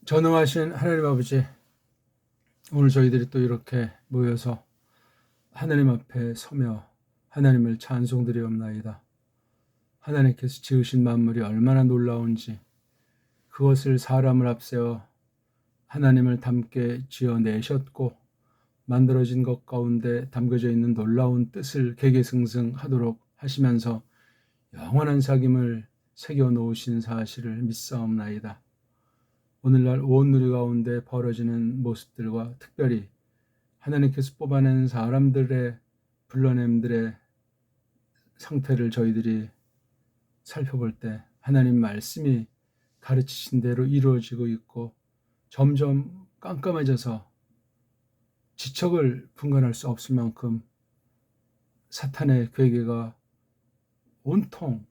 전능하신 하나님 아버지, 오늘 저희들이 또 이렇게 모여서 하나님 앞에 서며 하나님을 찬송드리옵나이다. 하나님께서 지으신 만물이 얼마나 놀라운지, 그것을 사람을 앞세워 하나님을 닮게 지어내셨고 만들어진 것 가운데 담겨져 있는 놀라운 뜻을 개개승승하도록 하시면서 영원한 사귐을 새겨놓으신 사실을 믿사옵나이다. 오늘날 온 누리 가운데 벌어지는 모습들과 특별히 하나님께서 뽑아낸 사람들의 불러냄들의 상태를 저희들이 살펴볼 때 하나님 말씀이 가르치신 대로 이루어지고 있고 점점 깜깜해져서 지척을 분간할 수 없을 만큼 사탄의 괴계가 온통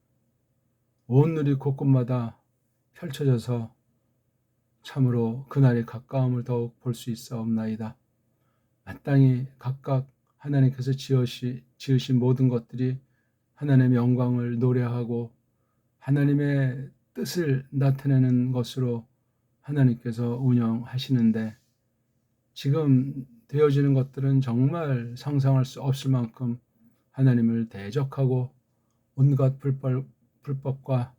온 누리 곳곳마다 펼쳐져서 참으로 그날의 가까움을 더욱 볼 수 있사옵나이다. 마땅히 각각 하나님께서 지으신 모든 것들이 하나님의 영광을 노래하고 하나님의 뜻을 나타내는 것으로 하나님께서 운영하시는데, 지금 되어지는 것들은 정말 상상할 수 없을 만큼 하나님을 대적하고 온갖 불법과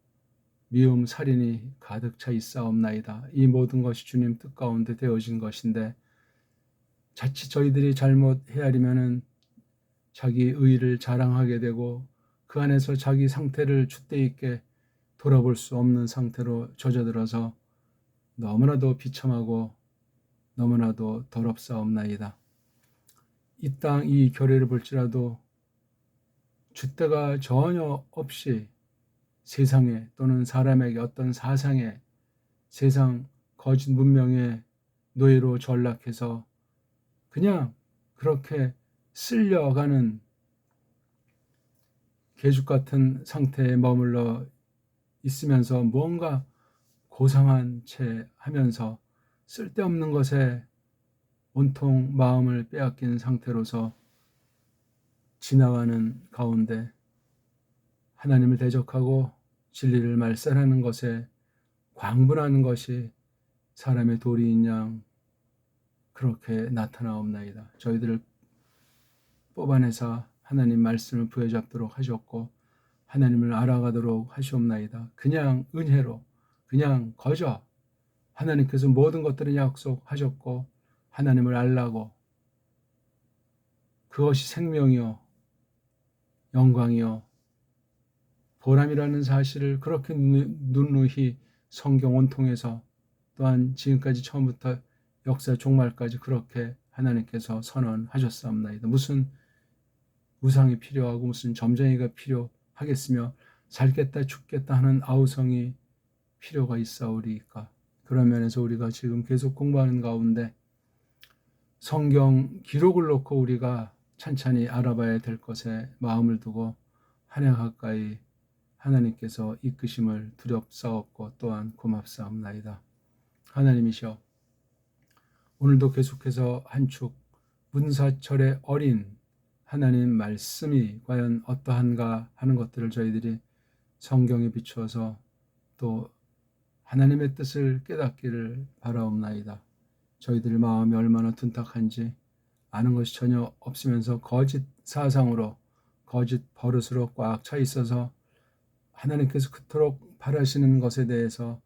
미움, 살인이 가득 차 있사옵나이다. 이 모든 것이 주님 뜻 가운데 되어진 것인데, 자칫 저희들이 잘못 헤아리면은 자기 의의를 자랑하게 되고 그 안에서 자기 상태를 줏대 있게 돌아볼 수 없는 상태로 젖어들어서 너무나도 비참하고 너무나도 더럽사옵나이다. 이 땅 이 교례를 볼지라도 줏대가 전혀 없이 세상에 또는 사람에게 어떤 사상에 세상 거짓 문명의 노예로 전락해서 그냥 그렇게 쓸려가는 개죽 같은 상태에 머물러 있으면서 무언가 고상한 채 하면서 쓸데없는 것에 온통 마음을 빼앗긴 상태로서 지나가는 가운데 하나님을 대적하고 진리를 말살하는 것에 광분하는 것이 사람의 도리인 양 그렇게 나타나옵나이다. 저희들을 뽑아내사 하나님 말씀을 부여잡도록 하셨고 하나님을 알아가도록 하시옵나이다. 그냥 은혜로, 그냥 거저 하나님께서 모든 것들을 약속하셨고 하나님을 알라고, 그것이 생명이요 영광이요 보람이라는 사실을 그렇게 누누이 성경 온통에서 또한 지금까지 처음부터 역사 종말까지 그렇게 하나님께서 선언하셨사옵나이다. 무슨 우상이 필요하고 무슨 점쟁이가 필요하겠으며 살겠다 죽겠다 하는 아우성이 필요가 있사오리까. 그런 면에서 우리가 지금 계속 공부하는 가운데 성경 기록을 놓고 우리가 찬찬히 알아봐야 될 것에 마음을 두고 한 해 가까이 하나님께서 이끄심을 두렵사옵고 또한 고맙사옵나이다. 하나님이시여, 오늘도 계속해서 한 축 문사철의 어린 하나님 말씀이 과연 어떠한가 하는 것들을 저희들이 성경에 비추어서 또 하나님의 뜻을 깨닫기를 바라옵나이다. 저희들 마음이 얼마나 둔탁한지 아는 것이 전혀 없으면서 거짓 사상으로 거짓 버릇으로 꽉 차 있어서 하나님께서 그토록 바라시는 것에 대해서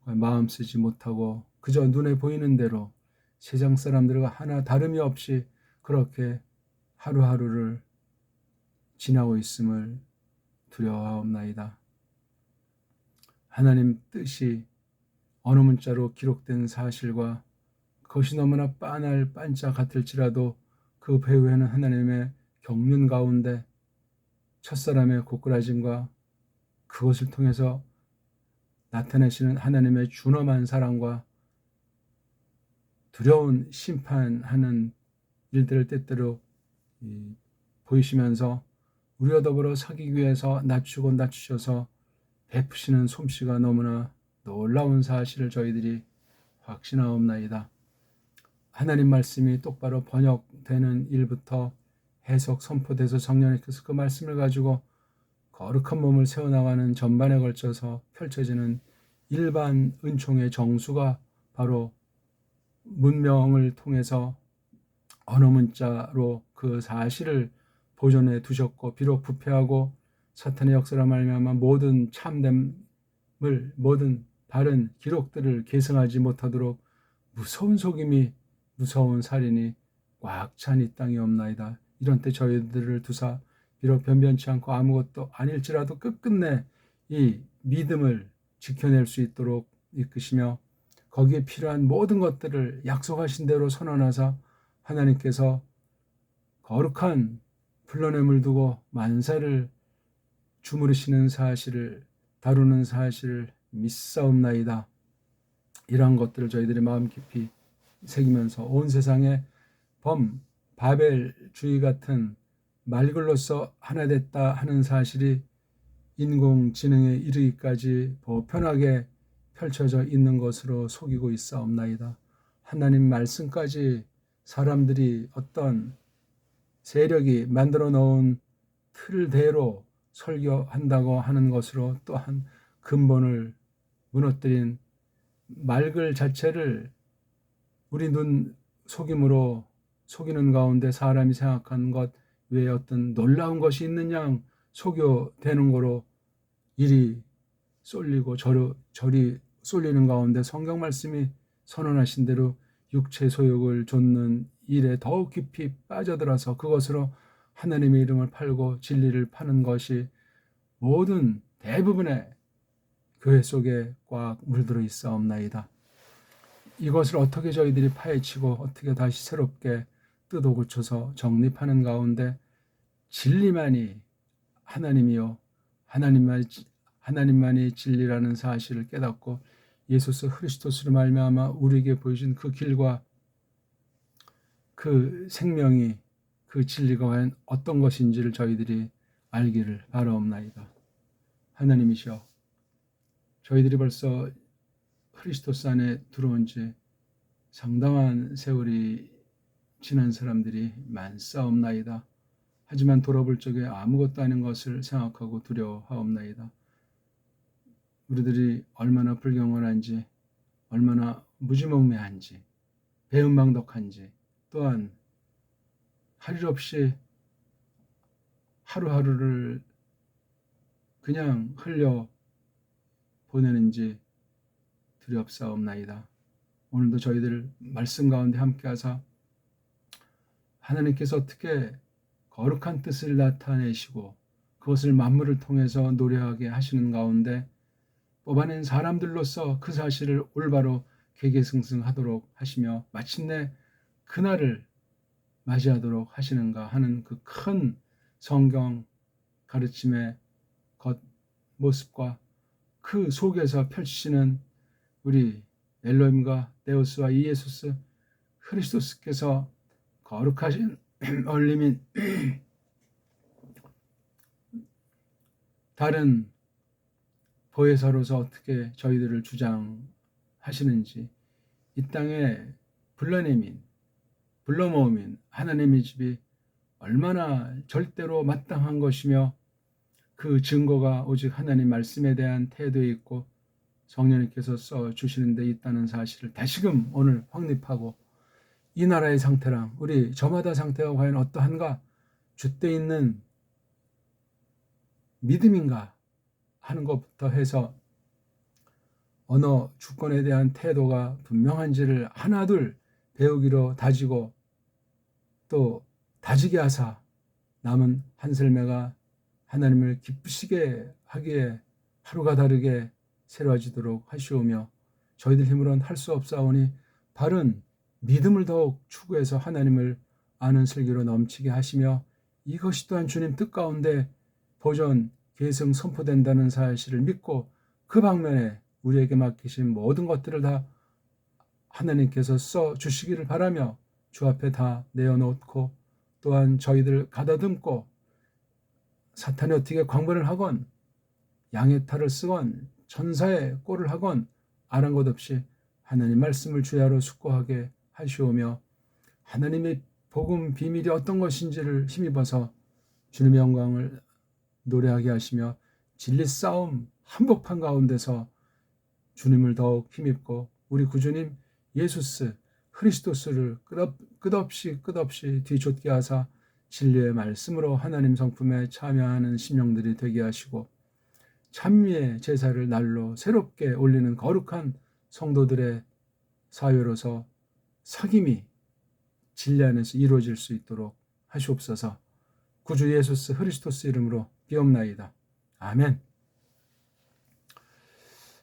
마음 쓰지 못하고 그저 눈에 보이는 대로 세상 사람들과 하나 다름이 없이 그렇게 하루하루를 지나고 있음을 두려워하옵나이다. 하나님 뜻이 어느 문자로 기록된 사실과 그것이 너무나 빤할 반짝 같을지라도 그 배후에는 하나님의 경륜 가운데 첫사람의 고꾸라짐과 그것을 통해서 나타내시는 하나님의 준엄한 사랑과 두려운 심판하는 일들을 때때로 보이시면서 우리와 더불어 사귀기 위해서 낮추고 낮추셔서 베푸시는 솜씨가 너무나 놀라운 사실을 저희들이 확신하옵나이다. 하나님 말씀이 똑바로 번역되는 일부터 해석 선포돼서 성령님께서 그 말씀을 가지고 거룩한 몸을 세워나가는 전반에 걸쳐서 펼쳐지는 일반 은총의 정수가 바로 문명을 통해서 언어 문자로 그 사실을 보존해 두셨고, 비록 부패하고 사탄의 역사로 말미암아 모든 참됨을, 모든 바른 기록들을 계승하지 못하도록 무서운 속임이, 무서운 살인이 꽉 찬 이 땅이 없나이다. 이런 때 저희들을 두사 비록 변변치 않고 아무것도 아닐지라도 끝끝내 이 믿음을 지켜낼 수 있도록 이끄시며, 거기에 필요한 모든 것들을 약속하신 대로 선언하사 하나님께서 거룩한 불러냄을 두고 만사를 주무르시는 사실을, 다루는 사실을 믿사옵나이다. 이러한 것들을 저희들의 마음 깊이 새기면서 온 세상에 바벨주의 같은 말글로서 하나 됐다 하는 사실이 인공지능에 이르기까지 보편하게 펼쳐져 있는 것으로 속이고 있사옵나이다. 하나님 말씀까지 사람들이 어떤 세력이 만들어 놓은 틀대로 설교한다고 하는 것으로 또한 근본을 무너뜨린 말글 자체를 우리 눈 속임으로 속이는 가운데 사람이 생각한 것 외에 어떤 놀라운 것이 있는 양 속여되는 거로 이리 쏠리고 저리 쏠리는 가운데 성경 말씀이 선언하신 대로 육체 소욕을 좇는 일에 더욱 깊이 빠져들어서 그것으로 하나님의 이름을 팔고 진리를 파는 것이 모든 대부분의 교회 속에 꽉 물들어 있사옵나이다. 이것을 어떻게 저희들이 파헤치고 어떻게 다시 새롭게 뜯어 고쳐서 정립하는 가운데 진리만이 하나님이요, 하나님만이 진리라는 사실을 깨닫고 예수 그리스도로 말미암아 우리에게 보여준 그 길과 그 생명이, 그 진리가 과연 어떤 것인지를 저희들이 알기를 바라옵나이다. 하나님이시여, 저희들이 벌써 그리스도스 안에 들어온 지 상당한 세월이 지난 사람들이 많사옵나이다. 하지만 돌아볼 적에 아무것도 아닌 것을 생각하고 두려워하옵나이다. 우리들이 얼마나 불경건한지, 얼마나 무지몽매한지, 배은망덕한지, 또한 할 일 없이 하루하루를 그냥 흘려 보내는지 두렵사옵나이다. 오늘도 저희들 말씀 가운데 함께하사 하나님께서 어떻게 거룩한 뜻을 나타내시고 그것을 만물을 통해서 노래하게 하시는 가운데 뽑아낸 사람들로서 그 사실을 올바로 계계승승하도록 하시며 마침내 그날을 맞이하도록 하시는가 하는 그 큰 성경 가르침의 겉모습과 그 속에서 펼치시는 우리 엘로힘과 데우스와 이에수스 그리스도스께서 거룩하신 얼림인 다른 보혜사로서 어떻게 저희들을 주장하시는지, 이 땅에 불러모음인 하나님의 집이 얼마나 절대로 마땅한 것이며 그 증거가 오직 하나님 말씀에 대한 태도에 있고 성령님께서 써주시는 데 있다는 사실을 다시금 오늘 확립하고, 이 나라의 상태랑 우리 저마다 상태가 과연 어떠한가, 주때 있는 믿음인가 하는 것부터 해서 언어 주권에 대한 태도가 분명한지를 하나둘 배우기로 다지고 또 다지게 하사 남은 한 삶매가 하나님을 기쁘시게 하기에 하루가 다르게 새로워지도록 하시오며, 저희들 힘으로는 할 수 없사오니 바른 믿음을 더욱 추구해서 하나님을 아는 슬기로 넘치게 하시며, 이것이 또한 주님 뜻 가운데 보존 계승 선포된다는 사실을 믿고 그 방면에 우리에게 맡기신 모든 것들을 다 하나님께서 써주시기를 바라며 주 앞에 다 내어놓고, 또한 저희들 가다듬고 사탄이 어떻게 광번을 하건 양의 탈을 쓰건 천사의 꼴을 하건 아랑곳 없이 하나님 말씀을 주야로 숙고하게 하시오며, 하나님의 복음 비밀이 어떤 것인지를 힘입어서 주님의 영광을 노래하게 하시며 진리 싸움 한복판 가운데서 주님을 더욱 힘입고 우리 구주님 예수스 크리스토스를 끝없이 뒤쫓게 하사 진리의 말씀으로 하나님 성품에 참여하는 심령들이 되게 하시고 찬미의 제사를 날로 새롭게 올리는 거룩한 성도들의 사회로서 사귐이 진리 안에서 이루어질 수 있도록 하시옵소서. 구주 예수스 크리스토스 이름으로 비옵나이다. 아멘.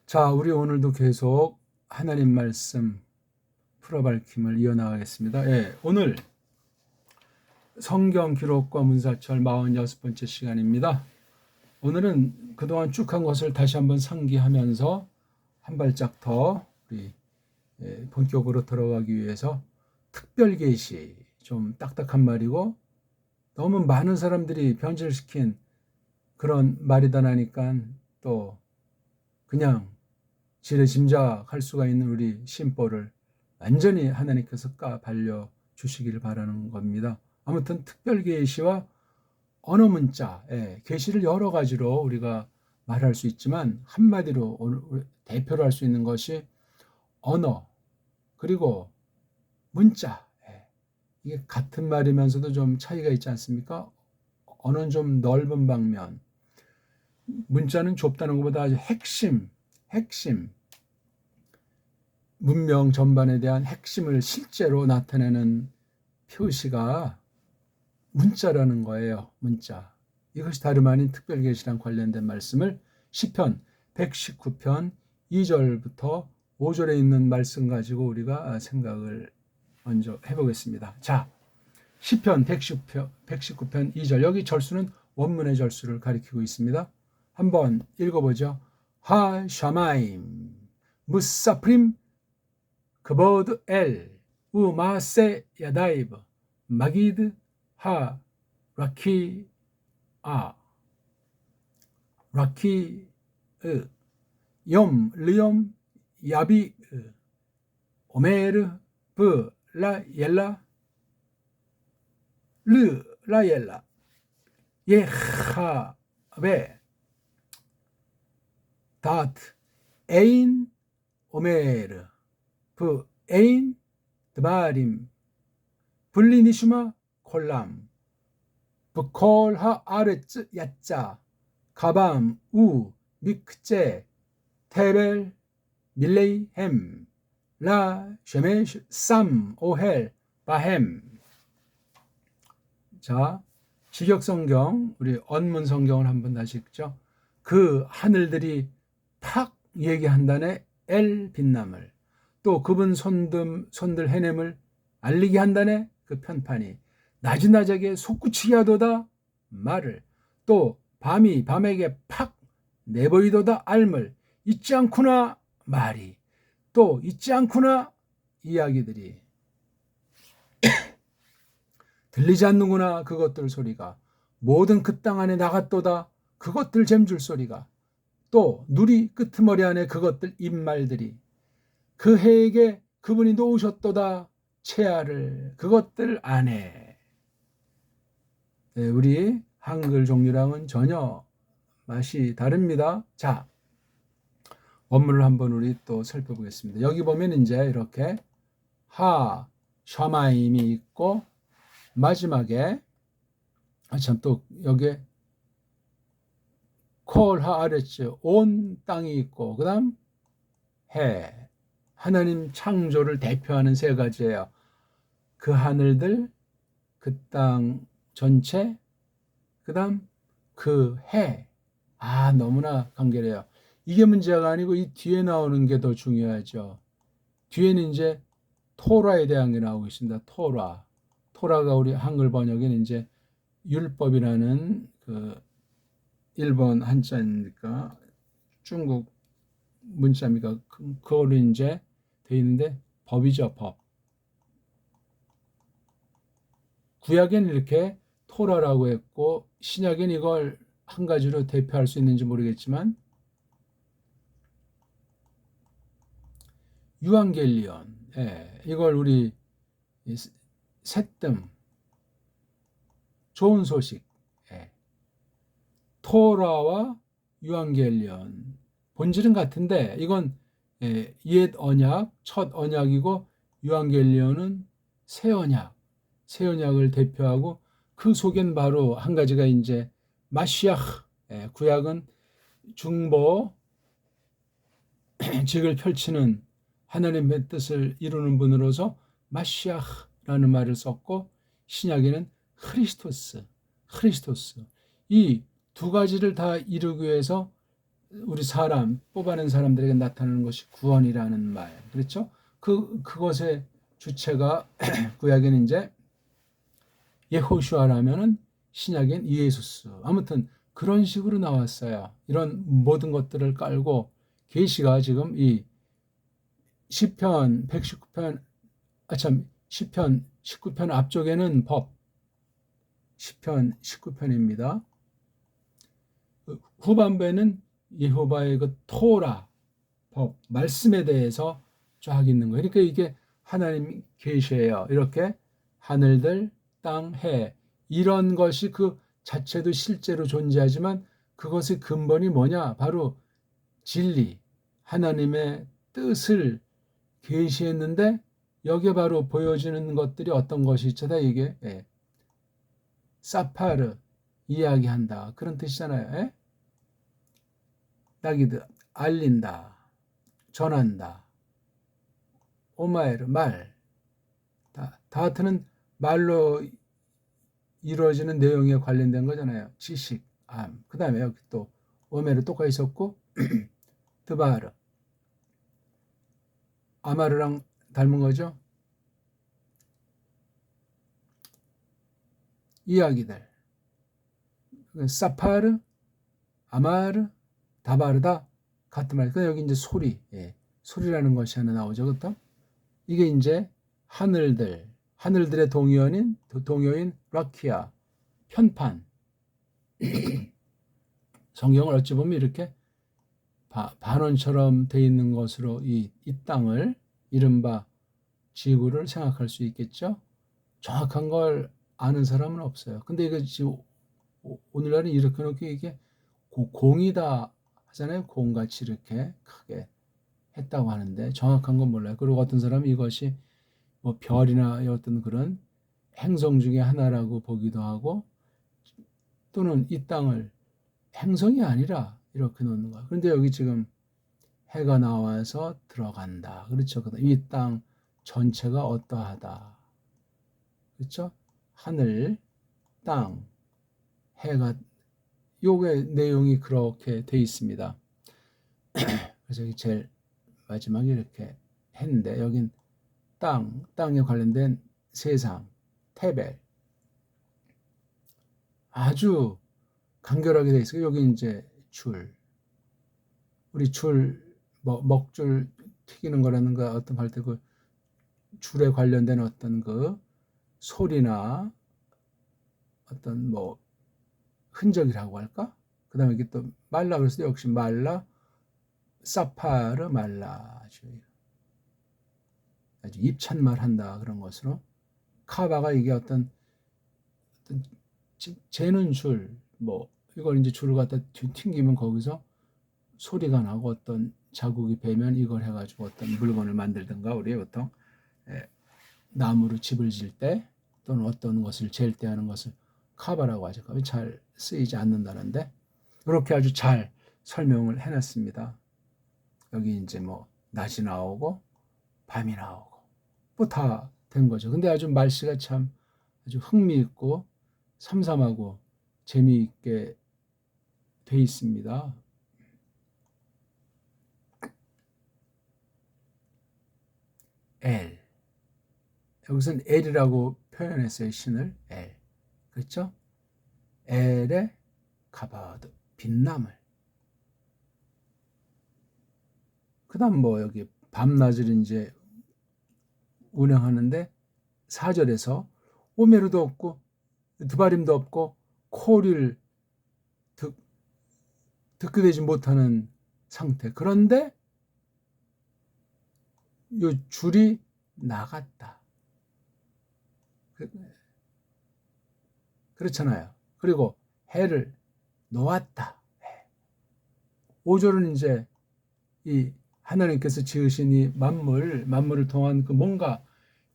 자, 우리 오늘도 계속 하나님 말씀 풀어밝힘을 이어나가겠습니다. 오늘 성경 기록과 문사철 46번째 시간입니다. 오늘은 그동안 쭉 한 것을 다시 한번 상기하면서 한 발짝 더 우리 본격으로 들어가기 위해서 특별계시, 좀 딱딱한 말이고 너무 많은 사람들이 변질시킨 그런 말이다 나니까 또 그냥 지레짐작할 수가 있는 우리 심보를 완전히 하나님께서 까발려 주시기를 바라는 겁니다. 아무튼 특별계시와 언어 문자, 계시를 여러 가지로 우리가 말할 수 있지만 한마디로 대표로 할 수 있는 것이 언어 그리고 문자. 이게 같은 말이면서도 좀 차이가 있지 않습니까? 언어는 좀 넓은 방면, 문자는 좁다는 것보다 아주 핵심 문명 전반에 대한 핵심을 실제로 나타내는 표시가 문자라는 거예요. 문자. 이것이 다름 아닌 특별계시랑 관련된 말씀을 시편 119편 2절부터 5절에 있는 말씀 가지고 우리가 생각을 먼저 해보겠습니다. 자, 시편 119편 2절. 여기 절수는 원문의 절수를 가리키고 있습니다. 한번 읽어보죠. 하 샤마임 무사프림 그보드 엘 우마세 야다이브 마기드 하 라키 염 리엄 야비 오메르 브 라옐라 르 라옐라 예하베 다트 에인 오메르 브 에인 드바림 블리니슈마 콜람 브콜 하 아레츠 야짜 가밤 우 미크제 테벨 밀레이 햄 라 쉐메시 쌈 오헬 바햄. 자, 직역성경 우리 언문 성경을 한번 다시 읽죠. 그 하늘들이 팍 얘기한다네 엘 빛남을, 또 그분 손들 해냄을 알리게 한다네 그 편판이, 나지나지하게 솟구치게 하도다 말을, 또 밤이 밤에게 팍 내보이도다 알물, 잊지 않구나 말이, 또 잊지 않구나 이야기들이 들리지 않는구나 그것들 소리가, 모든 그 땅 안에 나갔도다 그것들 잼줄 소리가, 또 누리 끄트머리 안에 그것들 입말들이, 그 해에게 그분이 놓으셨도다 채아를 그것들 안에. 우리 한글 종류랑은 전혀 맛이 다릅니다. 자, 원문을 한번 우리 또 살펴보겠습니다. 여기 보면 이제 이렇게 하 샤마임이 있고 마지막에 참 또 여기에 콜 하아레츠 온 땅이 있고 그다음 해, 하나님 창조를 대표하는 세 가지예요. 그 하늘들, 그 땅 전체, 그다음 그 해. 너무나 간결해요. 이게 문제가 아니고 이 뒤에 나오는 게 더 중요하죠. 뒤에는 이제 토라에 대한 게 나오고 있습니다. 토라가 우리 한글 번역에는 이제 율법이라는 그 일본 한자니까 중국 문자입니까? 그거로 이제 돼 있는데 법이죠, 법. 구약에는 이렇게 토라라고 했고 신약에는 이걸 한 가지로 대표할 수 있는지 모르겠지만 유앙겔리온, 이걸 우리 새뜸, 좋은 소식, 토라와 유앙겔리온 본질은 같은데 이건 옛 언약, 첫 언약이고 유앙겔리온은 새 언약, 새 언약을 대표하고 그 속엔 바로 한 가지가 이제 마시아흐, 구약은 중보 직을 펼치는 하나님의 뜻을 이루는 분으로서 마시아흐라는 말을 썼고 신약에는 크리스토스 이 두 가지를 다 이루기 위해서 우리 사람 뽑아낸 사람들에게 나타나는 것이 구원이라는 말 그렇죠? 그것의 주체가 구약에는 이제 예호슈아라면은 신약엔 이에수스 아무튼 그런 식으로 나왔어요. 이런 모든 것들을 깔고 계시가 지금 이 시편 119편 시편 19편 앞쪽에는 법 시편 19편입니다. 후반부에는 여호와의 그 토라 법 말씀에 대해서 쫙 있는 거예요. 그러니까 이게 하나님 계시예요. 이렇게 하늘들 땅 해 이런 것이 그 자체도 실제로 존재하지만 그것의 근본이 뭐냐? 바로 진리 하나님의 뜻을 계시했는데 여기에 바로 보여지는 것들이 어떤 것이 있잖아 이게 사파르 이야기한다 그런 뜻이잖아요. 나기드 알린다 전한다 오마에르 말 다하트는 말로 이루어지는 내용에 관련된 거잖아요. 지식 그 다음에 여기 또 오메르 똑같이 있었고 드바르 아마르랑 닮은 거죠. 이야기들 사파르 아마르 다바르다 같은 말. 여기 이제 소리, 소리라는 것이 하나 나오죠, 그렇죠? 이게 이제 하늘들의 동요인 라키아 편판. 성경을 어찌 보면 이렇게 반원처럼 돼 있는 것으로 이 땅을 이른바 지구를 생각할 수 있겠죠. 정확한 걸 아는 사람은 없어요. 근데 이거 지금 오늘날은 이렇게 놓고 이게 공이다 하잖아요. 공같이 이렇게 크게 했다고 하는데 정확한 건 몰라요. 그리고 어떤 사람은 이것이 뭐 별이나 어떤 그런 행성 중에 하나라고 보기도 하고 또는 이 땅을 행성이 아니라 이렇게 놓는 거야. 그런데 여기 지금 해가 나와서 들어간다. 그렇죠. 이 땅 전체가 어떠하다. 그렇죠? 하늘, 땅, 해가 요게 내용이 그렇게 돼 있습니다. 그래서 여기 제일 마지막에 이렇게 했는데 여긴 땅에 관련된 세상, 테벨 아주 간결하게 돼 있어요. 여기 이제 우리 먹줄 튀기는 거라는가 어떤 할 때 그 줄에 관련된 어떤 그 소리나 어떤 뭐 흔적이라고 할까? 그 다음에 이게 또 말라 그래서 역시 말라 사파르 말라 아주 입찬말 한다 그런 것으로 카바가 이게 어떤 재는 뭐 이걸 이제 줄을 갖다 튕기면 거기서 소리가 나고 어떤 자국이 배면 이걸 해가지고 어떤 물건을 만들든가 우리 보통 나무로 집을 질 때 또는 어떤 것을 잴 때 하는 것을 카바라고 하죠. 잘 쓰이지 않는다는데 이렇게 아주 잘 설명을 해놨습니다. 여기 이제 뭐 낮이 나오고 밤이 나오고 뭐 다 된 거죠. 근데 아주 말씨가 참 아주 흥미있고 삼삼하고 재미있게 돼 있습니다. 엘 여기서는 엘이라고 표현했어요. 신을 엘 그렇죠? 엘의 가바드 빛남을 그 다음 뭐 여기 밤낮을 이제 운영하는데 4절에서 오메르도 없고 드바림도 없고 코를 듣게 되지 못하는 상태. 그런데 이 줄이 나갔다. 그렇잖아요. 그리고 해를 놓았다. 5절은 이제 이 하나님께서 지으신 이 만물을 통한 그 뭔가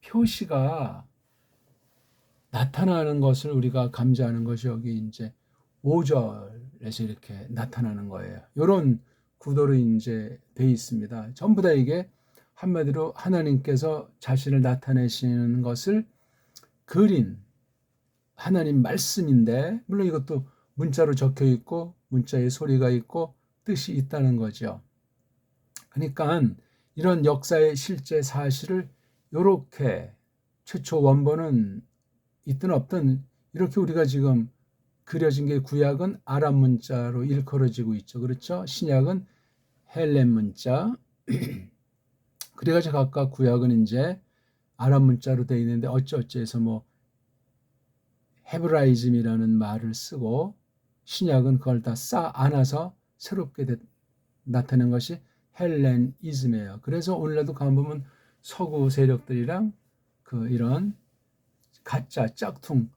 표시가 나타나는 것을 우리가 감지하는 것이 여기 이제 5절에서 이렇게 나타나는 거예요. 이런 구도로 이제 돼 있습니다. 전부 다 이게 한마디로 하나님께서 자신을 나타내시는 것을 그린 하나님 말씀인데, 물론 이것도 문자로 적혀 있고 문자에 소리가 있고 뜻이 있다는 거죠. 그러니까 이런 역사의 실제 사실을 이렇게 최초 원본은 있든 없든 이렇게 우리가 지금 그려진 게 구약은 아람 문자로 일컬어지고 있죠. 그렇죠? 신약은 헬렌 문자. 그래가지고 각각 구약은 이제 아람 문자로 되어 있는데 어쩌어쩌해서 뭐 헤브라이즘이라는 말을 쓰고 신약은 그걸 다 쌓아 안아서 새롭게 나타낸 것이 헬렌이즘이에요. 그래서 오늘날도 가보면 서구 세력들이랑 그 이런 가짜 짝퉁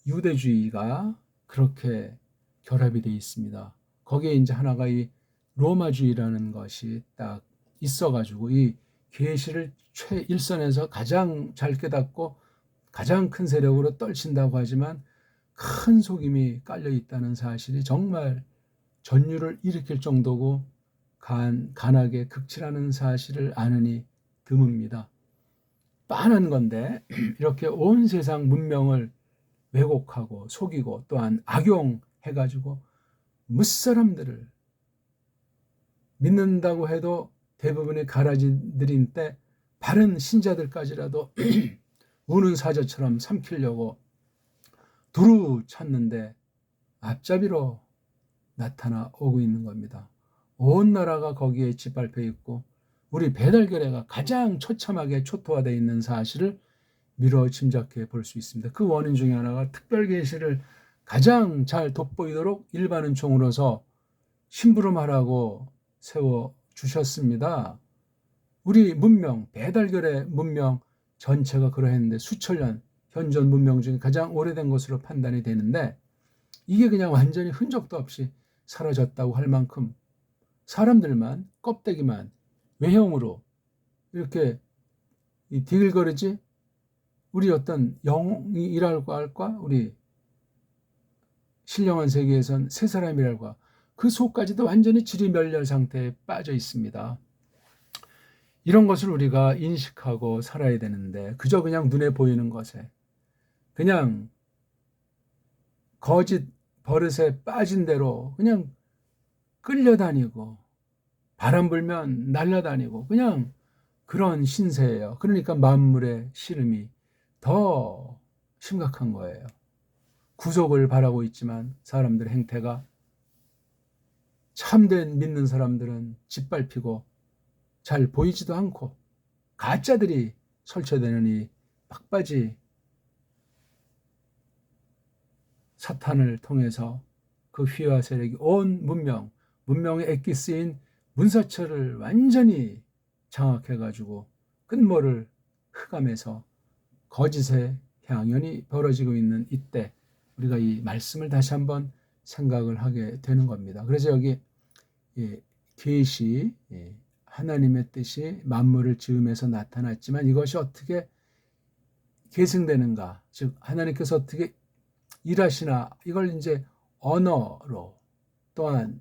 유대주의가 그렇게 결합이 되어 있습니다. 거기에 이제 하나가 이 로마주의라는 것이 딱 있어가지고 이 계시를 최일선에서 가장 잘 깨닫고 가장 큰 세력으로 떨친다고 하지만 큰 속임이 깔려 있다는 사실이 정말 전율을 일으킬 정도고 간하게 극치라는 사실을 아느니 드뭅니다. 빤한 건데 이렇게 온 세상 문명을 왜곡하고 속이고 또한 악용해가지고 무사람들을 믿는다고 해도 대부분의 가라지들인 때 바른 신자들까지라도 우는 사자처럼 삼키려고 두루 찾는데 앞잡이로 나타나오고 있는 겁니다. 온 나라가 거기에 짓밟혀 있고 우리 배달결례가 가장 처참하게 초토화되어 있는 사실을 미뤄 짐작해 볼 수 있습니다. 그 원인 중에 하나가 특별 계시를 가장 잘 돋보이도록 일반 은총으로서 심부름하라고 세워주셨습니다. 우리 문명, 배달결례 문명 전체가 그러했는데 수천 년 현존 문명 중에 가장 오래된 것으로 판단이 되는데 이게 그냥 완전히 흔적도 없이 사라졌다고 할 만큼 사람들만 껍데기만 외형으로 이렇게 디글거리지 우리 어떤 영이라고 할까 우리 신령한 세계에선 새 사람이랄까 그 속까지도 완전히 지리멸렬 상태에 빠져 있습니다. 이런 것을 우리가 인식하고 살아야 되는데 그저 그냥 눈에 보이는 것에 그냥 거짓 버릇에 빠진 대로 그냥 끌려다니고 바람 불면 날아다니고 그냥 그런 신세예요. 그러니까 만물의 시름이 더 심각한 거예요. 구속을 바라고 있지만 사람들의 행태가 참된 믿는 사람들은 짓밟히고 잘 보이지도 않고 가짜들이 설치되는 이 막바지 사탄을 통해서 그 휘와 세력이 온 문명의 엑기스인 문사처를 완전히 장악해가지고 끝모를 흑암에서 거짓의 향연이 벌어지고 있는 이때 우리가 이 말씀을 다시 한번 생각을 하게 되는 겁니다. 그래서 여기 계시 하나님의 뜻이 만물을 지음에서 나타났지만 이것이 어떻게 계승되는가, 즉 하나님께서 어떻게 일하시나 이걸 이제 언어로 또한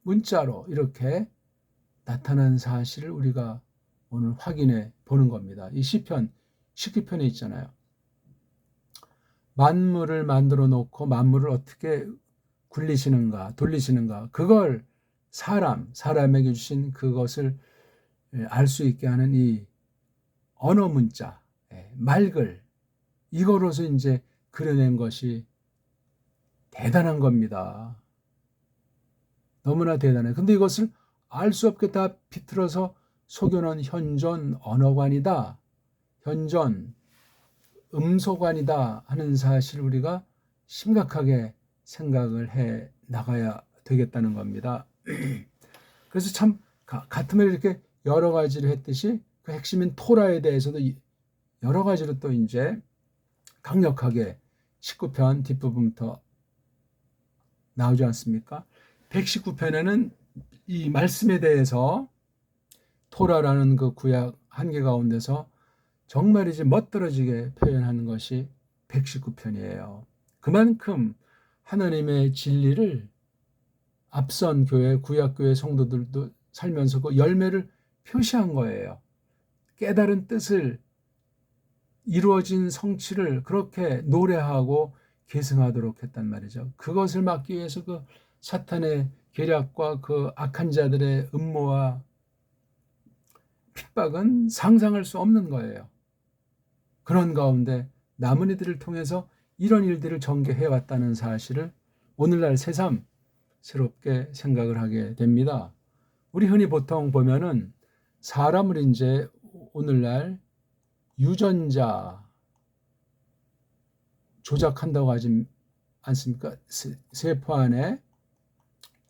문자로 이렇게 나타난 사실을 우리가 오늘 확인해 보는 겁니다. 이 시편 19편에 있잖아요. 만물을 만들어 놓고 만물을 어떻게 굴리시는가 돌리시는가 그걸 사람에게 주신 그것을 알 수 있게 하는 이 언어 문자 말글 이거로서 이제 그려낸 것이 대단한 겁니다. 너무나 대단해. 근데 이것을 알 수 없게 다 비틀어서 속여놓은 현존 언어관이다. 현존 음소관이다 하는 사실을 우리가 심각하게 생각을 해 나가야 되겠다는 겁니다. 그래서 참 같은 말 이렇게 여러 가지를 했듯이 그 핵심인 토라에 대해서도 여러 가지로 또 이제 강력하게 19편 뒷부분부터 나오지 않습니까? 119편에는 이 말씀에 대해서 토라라는 그 구약 한계 가운데서 정말이지 멋들어지게 표현하는 것이 119편이에요. 그만큼 하나님의 진리를 앞선 교회, 구약교회 성도들도 살면서 그 열매를 표시한 거예요. 깨달은 뜻을 이루어진 성취를 그렇게 노래하고 계승하도록 했단 말이죠. 그것을 막기 위해서 그 사탄의 계략과 그 악한 자들의 음모와 핍박은 상상할 수 없는 거예요. 그런 가운데 남은 이들을 통해서 이런 일들을 전개해 왔다는 사실을 오늘날 새삼 새롭게 생각을 하게 됩니다. 우리 흔히 보통 보면은 사람을 이제 오늘날 유전자 조작한다고 하지 않습니까? 세포 안에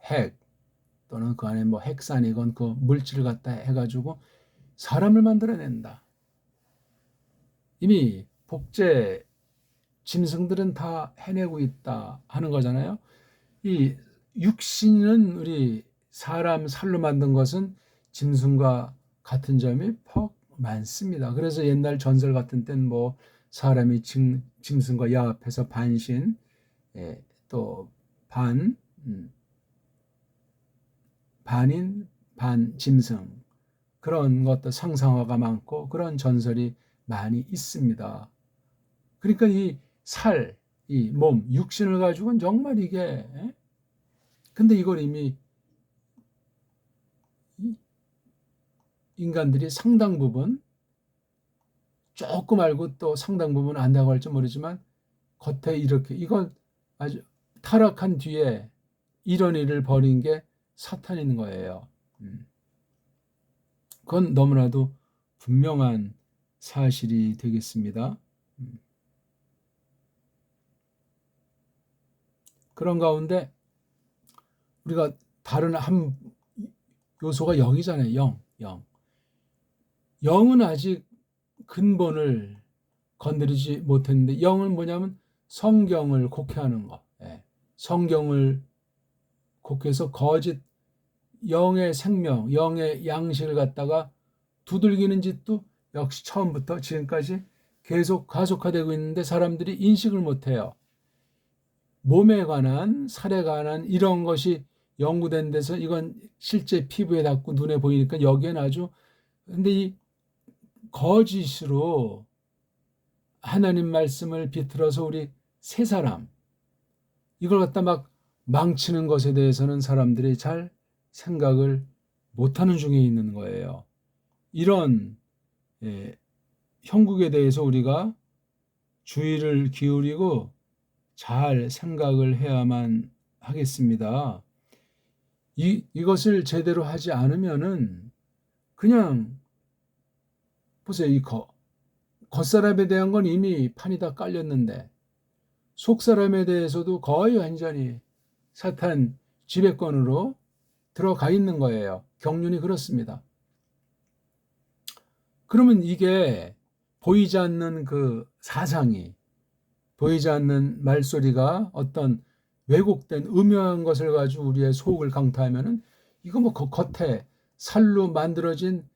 핵 또는 그 안에 뭐 핵산이건 그 물질을 갖다 해가지고 사람을 만들어낸다. 이미 복제 짐승들은 다 해내고 있다 하는 거잖아요. 이 육신은 우리 사람 살로 만든 것은 짐승과 같은 점이 퍽 많습니다. 그래서 옛날 전설 같은 때는 뭐 사람이 짐승과 야합해서 반신, 또 반인, 반 짐승 그런 것도 상상화가 많고 그런 전설이 많이 있습니다. 그러니까 이 살, 이 몸, 육신을 가지고는 정말 이게 근데 이걸 이미 인간들이 상당 부분 조금 알고 또 상당 부분 안다고 할지 모르지만 겉에 이렇게 이건 아주 타락한 뒤에 이런 일을 벌인 게 사탄인 거예요. 그건 너무나도 분명한 사실이 되겠습니다. 그런 가운데 우리가 다른 한 요소가 영이잖아요. 영. 영은 아직 근본을 건드리지 못했는데 영은 뭐냐면 성경을 곡해하는 거. 성경을 곡해서 거짓 영의 생명, 영의 양식을 갖다가 두들기는 짓도 역시 처음부터 지금까지 계속 가속화되고 있는데 사람들이 인식을 못해요. 몸에 관한, 살에 관한 이런 것이 연구된 데서 이건 실제 피부에 닿고 눈에 보이니까 여기에는 아주 근데 이 거짓으로 하나님 말씀을 비틀어서 우리 새 사람 이걸 갖다 막 망치는 것에 대해서는 사람들이 잘 생각을 못하는 중에 있는 거예요. 이런 형국에 대해서 우리가 주의를 기울이고 잘 생각을 해야만 하겠습니다. 이것을 제대로 하지 않으면은 그냥 보세요. 이 겉사람에 대한 건 이미 판이 다 깔렸는데 속사람에 대해서도 거의 완전히 사탄 지배권으로 들어가 있는 거예요. 경륜이 그렇습니다. 그러면 이게 보이지 않는 그 사상이 보이지 않는 말소리가 어떤 왜곡된 음흉한 것을 가지고 우리의 속을 강타하면은 이거 뭐 겉에 살로 만들어진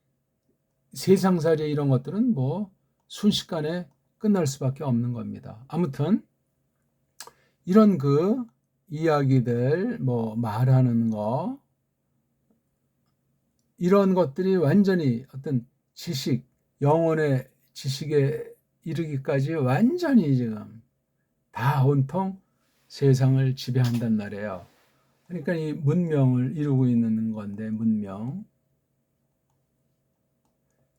세상살이 이런 것들은 뭐 순식간에 끝날 수밖에 없는 겁니다. 아무튼 이런 그 이야기들 뭐 말하는 거 이런 것들이 완전히 어떤 지식 영혼의 지식에 이르기까지 완전히 지금 다 온통 세상을 지배한단 말이에요. 그러니까 이 문명을 이루고 있는 건데 문명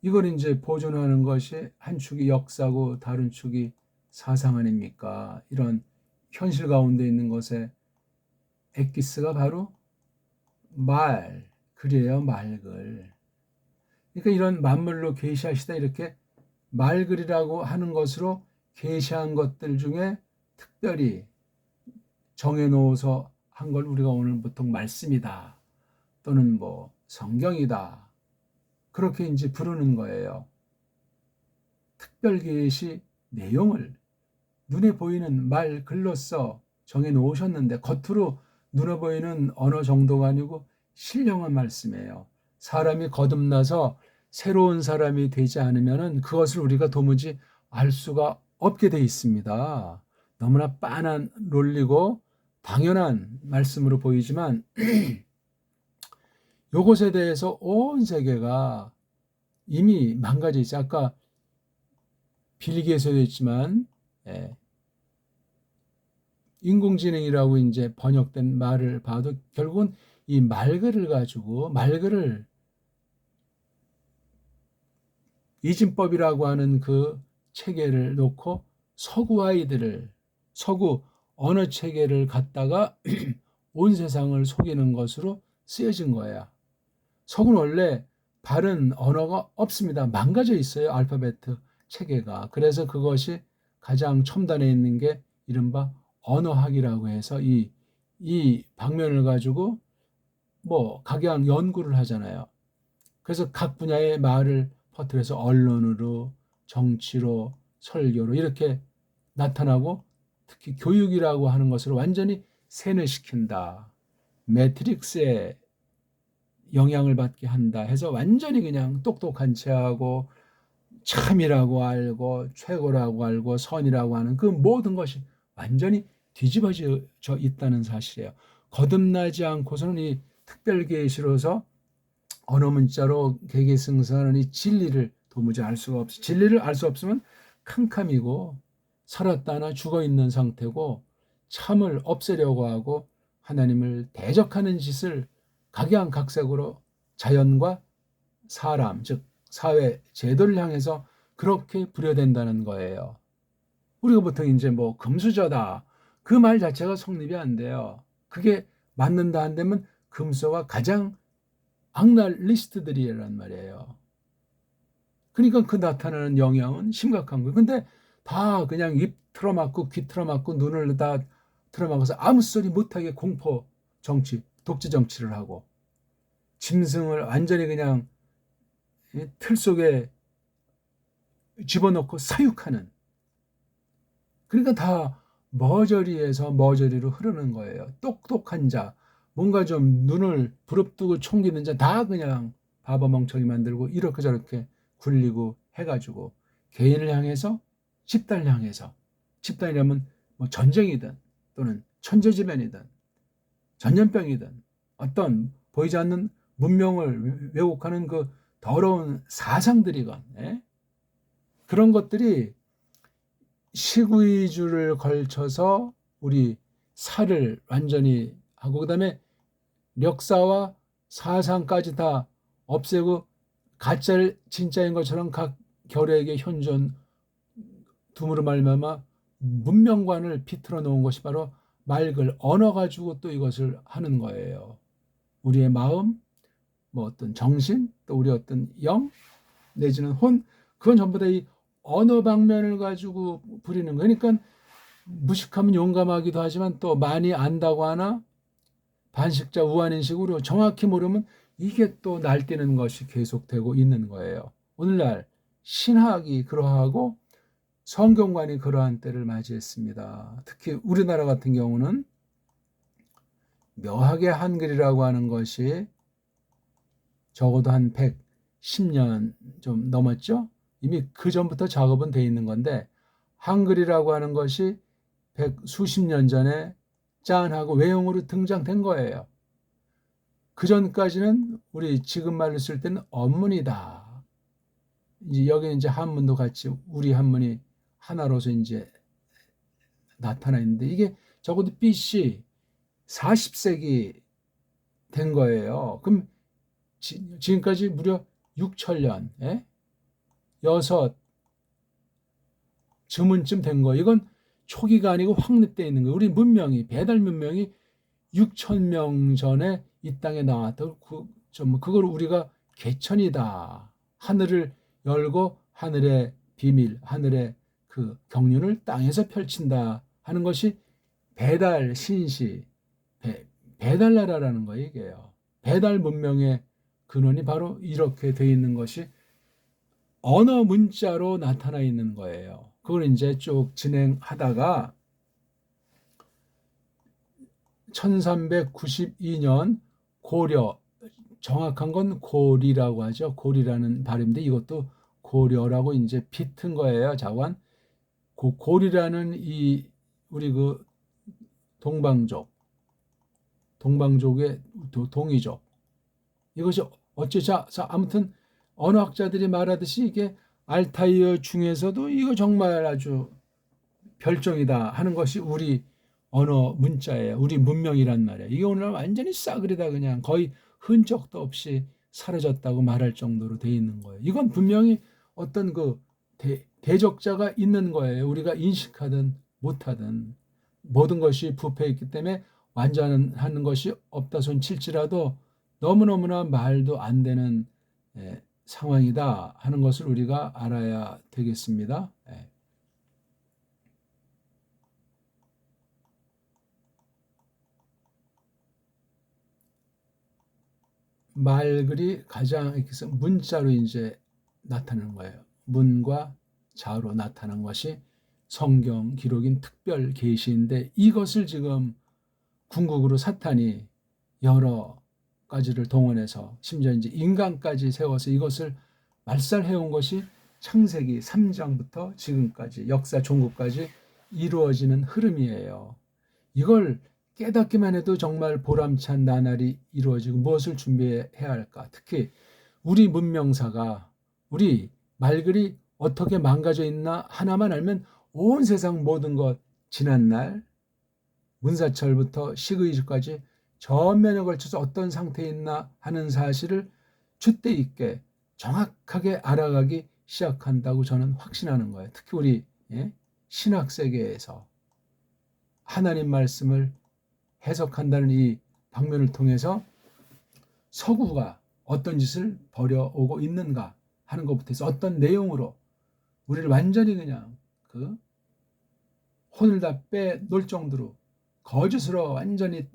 이걸 이제 보존하는 것이 한 축이 역사고 다른 축이 사상 아닙니까? 이런 현실 가운데 있는 것에 엑기스가 바로 글이에요. 말글. 그러니까 이런 만물로 계시하시다 이렇게 말글이라고 하는 것으로 계시한 것들 중에 특별히 정해놓아서 한 걸 우리가 오늘 보통 말씀이다 또는 뭐 성경이다 그렇게 이제 부르는 거예요. 특별 계시 내용을 눈에 보이는 말 글로써 정해놓으셨는데 겉으로 눈에 보이는 언어 정도가 아니고 신령한 말씀이에요. 사람이 거듭나서 새로운 사람이 되지 않으면은 그것을 우리가 도무지 알 수가 없게 돼 있습니다. 너무나 빤한 논리고 당연한 말씀으로 보이지만 요것에 대해서 온 세계가 이미 망가져 있죠. 아까 빌기에서도 했지만 인공지능이라고 이제 번역된 말을 봐도 결국은 이 말글을 가지고 말글을 이진법이라고 하는 그 체계를 놓고 서구 아이들을 서구 언어 체계를 갖다가 온 세상을 속이는 것으로 쓰여진 거야. 서구는 원래 바른 언어가 없습니다. 망가져 있어요. 알파벳 체계가. 그래서 그것이 가장 첨단에 있는 게 이른바 언어학이라고 해서 이 방면을 가지고 뭐 각양 연구를 하잖아요. 그래서 각 분야의 말을 퍼뜨려서 언론으로 정치로 설교로 이렇게 나타나고 특히 교육이라고 하는 것을 완전히 세뇌시킨다. 매트릭스에 영향을 받게 한다 해서 완전히 그냥 똑똑한 체하고 참이라고 알고 최고라고 알고 선이라고 하는 그 모든 것이 완전히 뒤집어져 있다는 사실이에요. 거듭나지 않고서는 이 특별계시로서 언어 문자로 개개승선하는 이 진리를 도무지 알 수가 없어. 진리를 알 수 없으면 캄캄이고 살았다나 죽어있는 상태고 참을 없애려고 하고 하나님을 대적하는 짓을 각양각색으로 자연과 사람, 즉 사회 제도를 향해서 그렇게 부려댄다는 거예요. 우리가 보통 이제 뭐 금수저다 그 말 자체가 성립이 안 돼요. 그게 맞는다 한다면 금수저가 가장 악랄 리스트들이란 말이에요. 그러니까 그 나타나는 영향은 심각한 거예요. 근데 다 그냥 입 틀어막고 귀 틀어막고 눈을 다 틀어막아서 아무 소리 못하게 공포 정치, 독재 정치를 하고 짐승을 완전히 그냥 틀 속에 집어넣고 사육하는, 그러니까 다 머저리에서 머저리로 흐르는 거예요. 똑똑한 자, 뭔가 좀 눈을 부릅뜨고 총기는 자 다 그냥 바보멍청이 만들고 이렇게 저렇게 굴리고 해가지고 개인을 향해서 집단을 향해서, 집단이라면 뭐 전쟁이든 또는 천재지변이든 전염병이든 어떤 보이지 않는 문명을 왜곡하는 그 더러운 사상들이건 그런 것들이 시구이주를 걸쳐서 우리 살을 완전히 하고 그다음에 역사와 사상까지 다 없애고 가짜를 진짜인 것처럼 각 결에게 현존 둠으로 말미암아 문명관을 비틀어 놓은 것이 바로 말글 언어 가지고 또 이것을 하는 거예요. 우리의 마음, 뭐 어떤 정신, 또 우리 어떤 영 내지는 혼, 그건 전부 다 이 언어 방면을 가지고 부리는 거예요. 그러니까 무식하면 용감하기도 하지만 또 많이 안다고 하나 반식자 우한인식으로 정확히 모르면 이게 또 날뛰는 것이 계속되고 있는 거예요. 오늘날 신학이 그러하고 성경관이 그러한 때를 맞이했습니다. 특히 우리나라 같은 경우는 묘하게 한글이라고 하는 것이 적어도 한 110년 좀 넘었죠. 이미 그 전부터 작업은 돼 있는 건데 한글이라고 하는 것이 수십 년 전에 짠하고 외형으로 등장된 거예요. 그 전까지는 우리 지금 말로 쓸 때는 언문이다. 이제 여기 이제 한문도 같이 우리 한문이 하나로서 이제 나타나 있는데 이게 적어도 BC 40세기 된 거예요. 그럼 지금까지 무려 6천년, 여섯 즈문쯤 된 거예요. 이건 초기가 아니고 확립되어 있는 거예요. 우리 문명이, 배달 문명이 6,000명 전에 이 땅에 나왔다. 그걸 우리가 개천이다. 하늘을 열고 하늘의 비밀, 하늘의 그 경륜을 땅에서 펼친다 하는 것이 배달 신시, 배달나라라는 거예요. 이게요. 배달 문명의 근원이 바로 이렇게 되어 있는 것이 언어 문자로 나타나 있는 거예요. 그걸 이제 쭉 진행하다가 1392년 고려 정확한 건 고리라고 하죠. 고리라는 발음인데 이것도 고려라고 이제 비튼 거예요. 자관. 고리라는 이 우리 그 동방족의 동이족. 이것이 어째자 아무튼 언어학자들이 말하듯이 이게 알타이어 중에서도 이거 정말 아주 별종이다 하는 것이 우리 언어 문자예요. 우리 문명이란 말이에요. 이게 오늘 완전히 싸그리다 그냥 거의 흔적도 없이 사라졌다고 말할 정도로 돼 있는 거예요. 이건 분명히 어떤 그 대적자가 있는 거예요. 우리가 인식하든 못하든 모든 것이 부패했기 때문에 완전한 것이 없다 손 칠지라도 너무너무나 말도 안 되는 상황이다 하는 것을 우리가 알아야 되겠습니다. 말글이 가장 이렇게 문자로 이제 나타나는 거예요. 문과 자로 나타난 것이 성경 기록인 특별 계시인데 이것을 지금 궁극으로 사탄이 여러 가지를 동원해서 심지어 이제 인간까지 세워서 이것을 말살해온 것이 창세기 3장부터 지금까지 역사 종국까지 이루어지는 흐름이에요. 이걸 깨닫기만 해도 정말 보람찬 나날이 이루어지고 무엇을 준비해야 할까? 특히 우리 문명사가 우리 말글이 어떻게 망가져 있나 하나만 알면 온 세상 모든 것 지난날 문사철부터 시그이즈까지 전면에 걸쳐서 어떤 상태에 있나 하는 사실을 줏대 있게 정확하게 알아가기 시작한다고 저는 확신하는 거예요. 특히 우리 신학 세계에서 하나님 말씀을 해석한다는 이 방면을 통해서 서구가 어떤 짓을 벌여오고 있는가 하는 것부터 해서 어떤 내용으로 우리를 완전히 그냥 그 혼을 다 빼놓을 정도로 거짓으로 완전히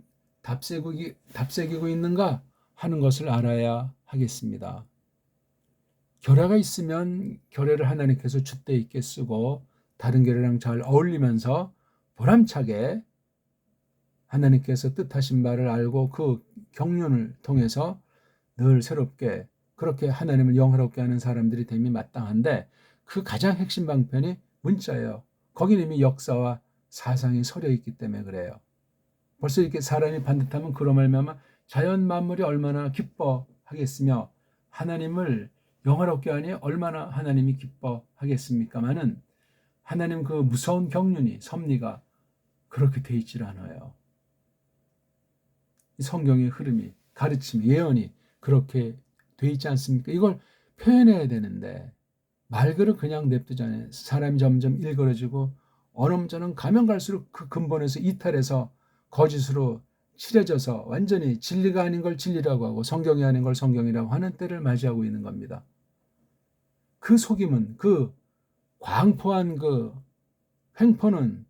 답새기고 있는가 하는 것을 알아야 하겠습니다. 결례가 있으면 결례를 하나님께서 줏대 있게 쓰고 다른 결례랑 잘 어울리면서 보람차게 하나님께서 뜻하신 바를 알고 그 경륜을 통해서 늘 새롭게 그렇게 하나님을 영화롭게 하는 사람들이 됨이 마땅한데 그 가장 핵심 방편이 문자예요. 거기는 이미 역사와 사상이 서려 있기 때문에 그래요. 벌써 이렇게 사람이 반듯하면 그로 말미암아 자연 만물이 얼마나 기뻐하겠으며 하나님을 영화롭게 하니 얼마나 하나님이 기뻐하겠습니까마는 하나님 그 무서운 경륜이 섭리가 그렇게 돼 있질 않아요. 성경의 흐름이 가르침이 예언이 그렇게 돼 있지 않습니까? 이걸 표현해야 되는데 말글을 그냥 냅두잖아요. 사람이 점점 일그러지고 언어문자는 가면 갈수록 그 근본에서 이탈해서 거짓으로 칠해져서 완전히 진리가 아닌 걸 진리라고 하고 성경이 아닌 걸 성경이라고 하는 때를 맞이하고 있는 겁니다. 그 속임은 그 광포한 그 횡포는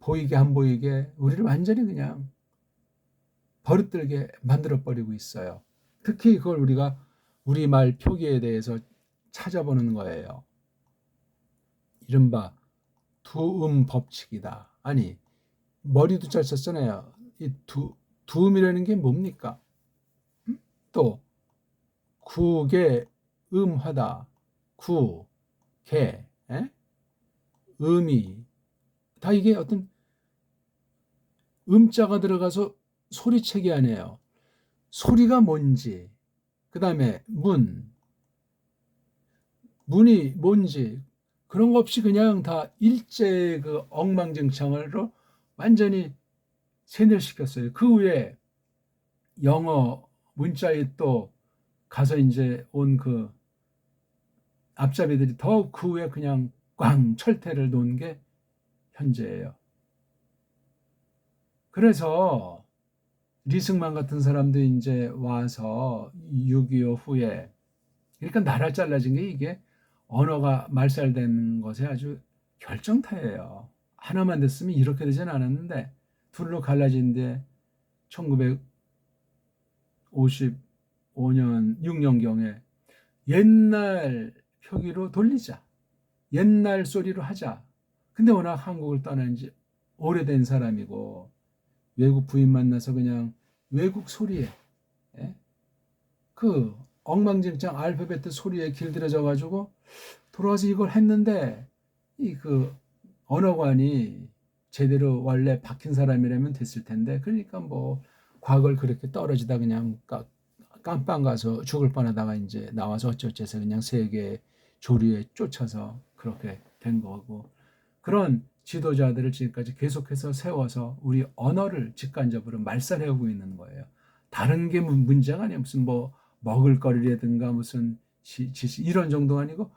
보이게 안 보이게 우리를 완전히 그냥 버릇들게 만들어버리고 있어요. 특히 그걸 우리가 우리말 표기에 대해서 찾아보는 거예요. 이른바 두음 법칙이다. 아니 머리도 잘 썼잖아요. 이 두음이라는 게 뭡니까? 또 구개 음하다. 구, 개, 음이 다 이게 어떤 음자가 들어가서 소리체계 아니에요. 소리가 뭔지, 그 다음에 문이 뭔지 그런 거 없이 그냥 다 일제의 그 엉망진창으로 완전히 세뇌시켰어요. 그 후에 영어 문자에 또 가서 이제 온 그 앞잡이들이 더 그 후에 그냥 꽝 철퇴를 놓은 게 현재예요. 그래서 리승만 같은 사람들이 이제 와서 6.25 후에 그러니까 나라 잘라진 게 이게 언어가 말살된 것에 아주 결정타예요. 하나만 됐으면 이렇게 되진 않았는데 둘로 갈라진데 1955년 6년경에 옛날 표기로 돌리자. 옛날 소리로 하자. 근데 워낙 한국을 떠난 지 오래된 사람이고 외국 부인 만나서 그냥 외국 소리에 그 엉망진창 알파벳 소리에 길들여져 가지고 돌아와서 이걸 했는데 이 그 언어관이 제대로 원래 박힌 사람이라면 됐을 텐데 그러니까 뭐 과거를 그렇게 떨어지다 그냥 깜빵 가서 죽을 뻔하다가 이제 나와서 어쩌고저쩌서 그냥 세계 조류에 쫓아서 그렇게 된 거고 그런 지도자들을 지금까지 계속해서 세워서 우리 언어를 직간접으로 말살해오고 있는 거예요. 다른 게 문제가 아니에요. 무슨 뭐 먹을거리라든가 무슨 지식 이런 정도 아니고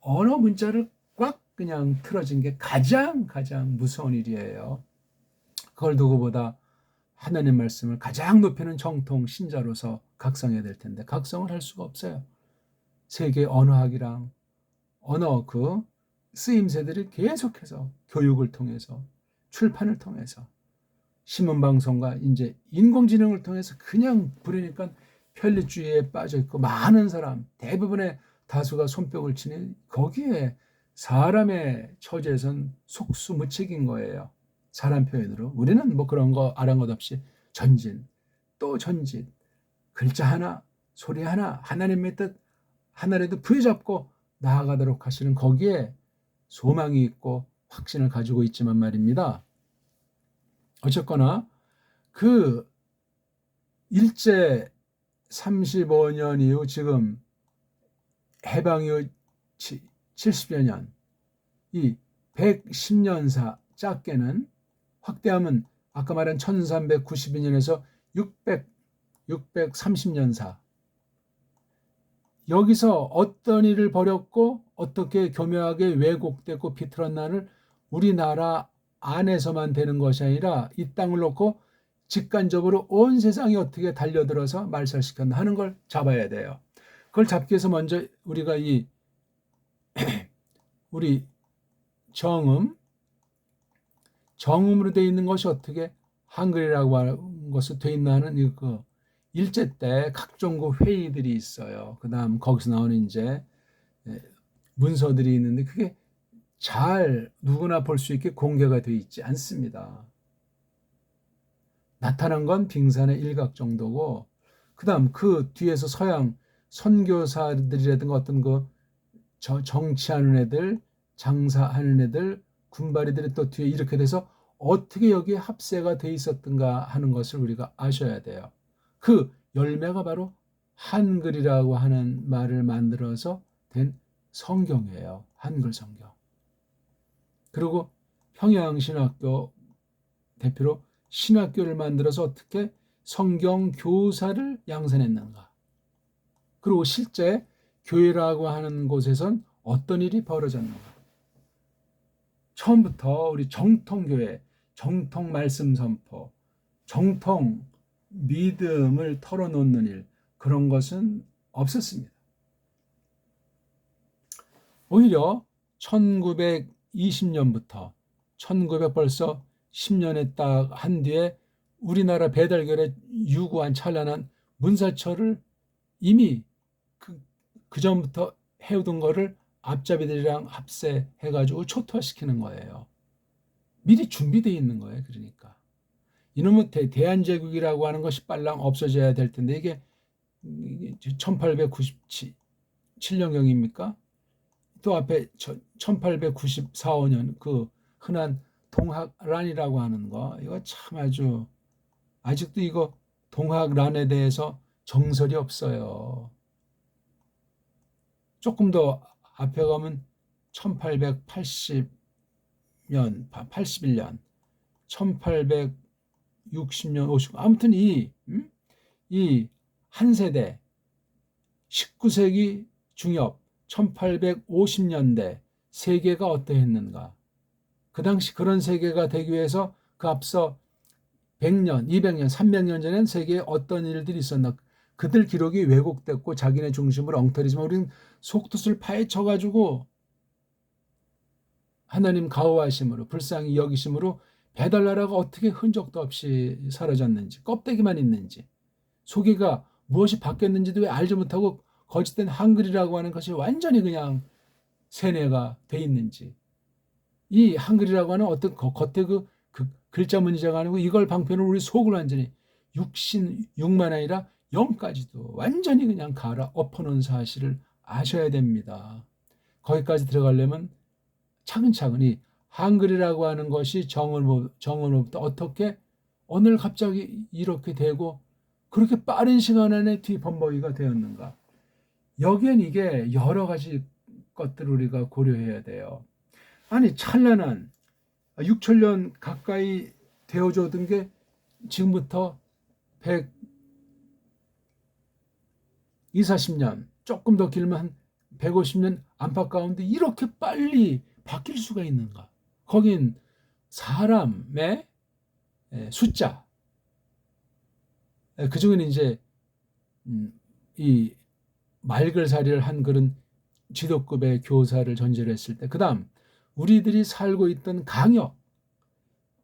언어 문자를 꽉 그냥 틀어진 게 가장 무서운 일이에요. 그걸 두고보다 하나님 말씀을 가장 높이는 정통 신자로서 각성해야 될 텐데 각성을 할 수가 없어요. 세계 언어학이랑 언어 그 쓰임새들이 계속해서 교육을 통해서 출판을 통해서 신문방송과 이제 인공지능을 통해서 그냥 부르니까 편리주의에 빠져 있고 많은 사람 대부분의 다수가 손뼉을 치니 거기에 사람의 처지에선 속수무책인 거예요. 사람 표현으로 우리는 뭐 그런 거 아랑곳 없이 전진 또 전진 글자 하나 소리 하나 하나님의 뜻 하나라도 부여잡고 나아가도록 하시는 거기에 소망이 있고 확신을 가지고 있지만 말입니다. 어쨌거나 그 일제 35년 이후 지금 해방 이후 70여 년, 이 110년사 작게는 확대하면 아까 말한 1392년에서 630년사 여기서 어떤 일을 벌였고 어떻게 교묘하게 왜곡되고 비틀었나를 우리나라 안에서만 되는 것이 아니라 이 땅을 놓고 직간접으로 온 세상이 어떻게 달려들어서 말살시켰나 하는 걸 잡아야 돼요. 그걸 잡기 위해서 먼저 우리가 이 우리 정음으로 되어 있는 것이 어떻게 한글이라고 하는 것으로 되어 있나 하는 이거 일제 때 각종 그 회의들이 있어요. 그 다음 거기서 나오는 이제 문서들이 있는데 그게 잘 누구나 볼 수 있게 공개가 되어 있지 않습니다. 나타난 건 빙산의 일각 정도고 그 다음 그 뒤에서 서양 선교사들이라든가 어떤 그 정치하는 애들 장사하는 애들 군바리들이 또 뒤에 이렇게 돼서 어떻게 여기에 합세가 돼 있었던가 하는 것을 우리가 아셔야 돼요. 그 열매가 바로 한글이라고 하는 말을 만들어서 된 성경이에요. 한글 성경. 그리고 평양신학교 대표로 신학교를 만들어서 어떻게 성경 교사를 양산했는가. 그리고 실제 교회라고 하는 곳에선 어떤 일이 벌어졌는가. 처음부터 우리 정통교회, 정통 말씀 선포, 정통 믿음을 털어놓는 일 그런 것은 없었습니다. 오히려 1920년부터 1900 벌써 10년에 딱 한 뒤에 우리나라 배달결에 유구한 찬란한 문사철을 이미 그 전부터 해오던 거를 앞잡이들이랑 합세해가지고 초토화시키는 거예요. 미리 준비되어 있는 거예요. 그러니까 이놈의 대한제국이라고 하는 것이 빨랑 없어져야 될 텐데 이게 1897년경입니까? 또 앞에 1894, 5년 그 흔한 동학란이라고 하는 거 이거 참 아직도 이거 동학란에 대해서 정설이 없어요. 조금 더 앞에 가면 1880년, 81년, 1860년, 50년 아무튼 이 한 세대 19세기 중엽 1850년대 세계가 어떠했는가. 그 당시 그런 세계가 되기 위해서 그 앞서 100년, 200년, 300년 전엔 세계에 어떤 일들이 있었나. 그들 기록이 왜곡됐고 자기네 중심으로 엉터리지만 우리는 속뜻을 파헤쳐가지고 하나님 가호하심으로 불쌍히 여기심으로 배달나라가 어떻게 흔적도 없이 사라졌는지 껍데기만 있는지 속이가 무엇이 바뀌었는지도 왜 알지 못하고 거짓된 한글이라고 하는 것이 완전히 그냥 세뇌가 돼 있는지 이 한글이라고 하는 어떤 겉에 그 글자 문제가 아니고 이걸 방편으로 우리 속을 완전히 육만 아니라 영까지도 완전히 그냥 갈아엎어놓은 사실을 아셔야 됩니다. 거기까지 들어가려면 차근차근 이 한글이라고 하는 것이 정언으로부터 어떻게 오늘 갑자기 이렇게 되고 그렇게 빠른 시간 안에 뒤범벅이가 되었는가. 여기엔 이게 여러 가지 것들을 우리가 고려해야 돼요. 아니 찬란한 6천년 가까이 되어져던 게 지금부터 120-40년 조금 더 길면 한 150년 안팎 가운데 이렇게 빨리 바뀔 수가 있는가. 거긴 사람의 숫자, 그중에는 이제 이 말글살이를 한 그런 지도급의 교사를 전제로 했을 때, 그 다음 우리들이 살고 있던 강역,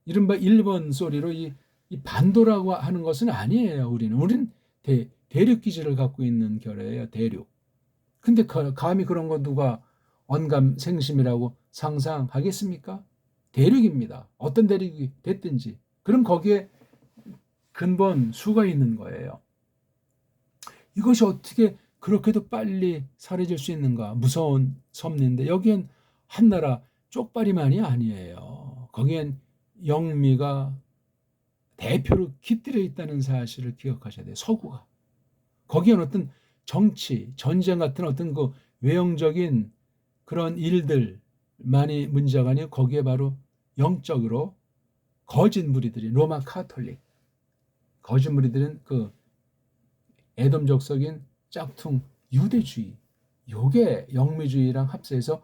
이른바 일본 소리로 이 반도라고 하는 것은 아니에요. 우리는 대륙 기지를 갖고 있는 결이에요. 대륙. 근데 감히 그런 거 누가 언감생심이라고 상상하겠습니까? 대륙입니다. 어떤 대륙이 됐든지. 그럼 거기에 근본 수가 있는 거예요. 이것이 어떻게 그렇게도 빨리 사라질 수 있는가? 무서운 섭리인데 여기엔 한나라 쪽발이만이 아니에요. 거기엔 영미가 대표로 깃들여 있다는 사실을 기억하셔야 돼요. 서구가. 거기엔 어떤 정치, 전쟁 같은 어떤 그 외형적인 그런 일들만이 문제가 아니고 거기에 바로 영적으로 거짓 무리들이 로마 카톨릭, 거짓 무리들은 그 에돔 족속인 짝퉁 유대주의, 요게 영미주의랑 합세해서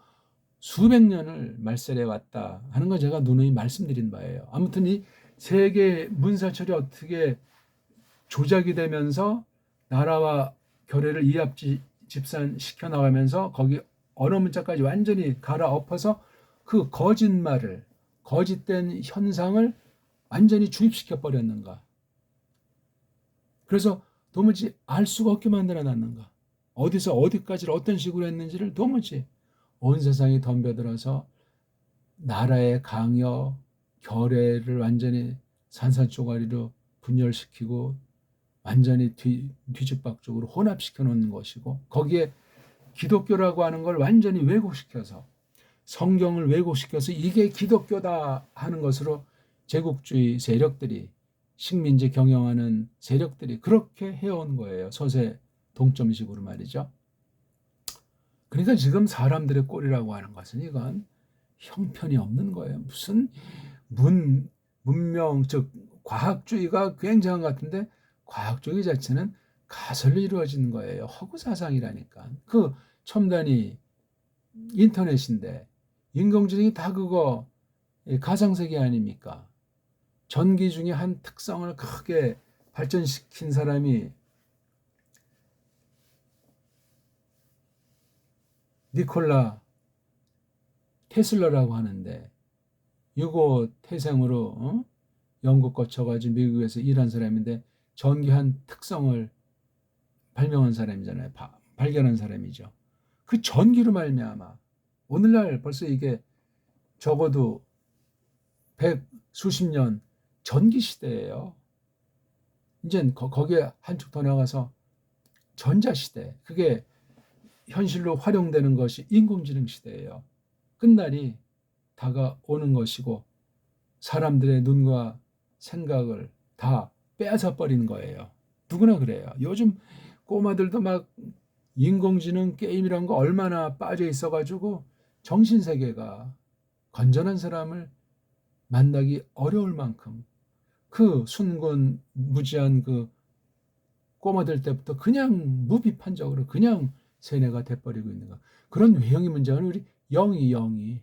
수백 년을 말살해 왔다 하는 거 제가 누누이 말씀드린 바예요. 아무튼 이 세계 문사철이 어떻게 조작이 되면서 나라와 결의를 이합집산시켜 나가면서 거기 언어 문자까지 완전히 갈아엎어서 그 거짓말을, 거짓된 현상을 완전히 주입시켜 버렸는가. 그래서 도무지 알 수가 없게 만들어놨는가. 어디서 어디까지 어떤 식으로 했는지를 도무지 온 세상이 덤벼들어서 나라의 강요, 결의를 완전히 산산조가리로 분열시키고 완전히 뒤집박죽으로 혼합시켜 놓는 것이고, 거기에 기독교라고 하는 걸 완전히 왜곡시켜서, 성경을 왜곡시켜서 이게 기독교다 하는 것으로 제국주의 세력들이, 식민지 경영하는 세력들이 그렇게 해온 거예요. 서세 동점식으로 말이죠. 그러니까 지금 사람들의 꼴이라고 하는 것은 이건 형편이 없는 거예요. 무슨 문명, 즉 과학주의가 굉장한 것 같은데 과학주의 자체는 가설로 이루어지는 거예요. 허구사상이라니까. 그 첨단이 인터넷인데 인공지능이 다 그거 가상세계 아닙니까? 전기 중에 한 특성을 크게 발전시킨 사람이 니콜라 테슬라라고 하는데, 유고 태생으로 영국 거쳐가지고 미국에서 일한 사람인데 전기 한 특성을 발명한 사람이잖아요. 발견한 사람이죠. 그 전기로 말미암아 오늘날 벌써 이게 적어도 100수십 년 전기 시대예요. 이제 거기에 한축 더 나가서 전자 시대, 그게 현실로 활용되는 것이 인공지능 시대예요. 끝날이 다가오는 것이고 사람들의 눈과 생각을 다 빼앗아 버리는 거예요. 누구나 그래요. 요즘 꼬마들도 막 인공지능 게임이란 거 얼마나 빠져 있어가지고 정신세계가 건전한 사람을 만나기 어려울 만큼 그 순곤 무지한 그 꼬마들 때부터 그냥 무비판적으로 그냥 세뇌가 돼버리고 있는 거. 그런 외형의 문제는 우리 영이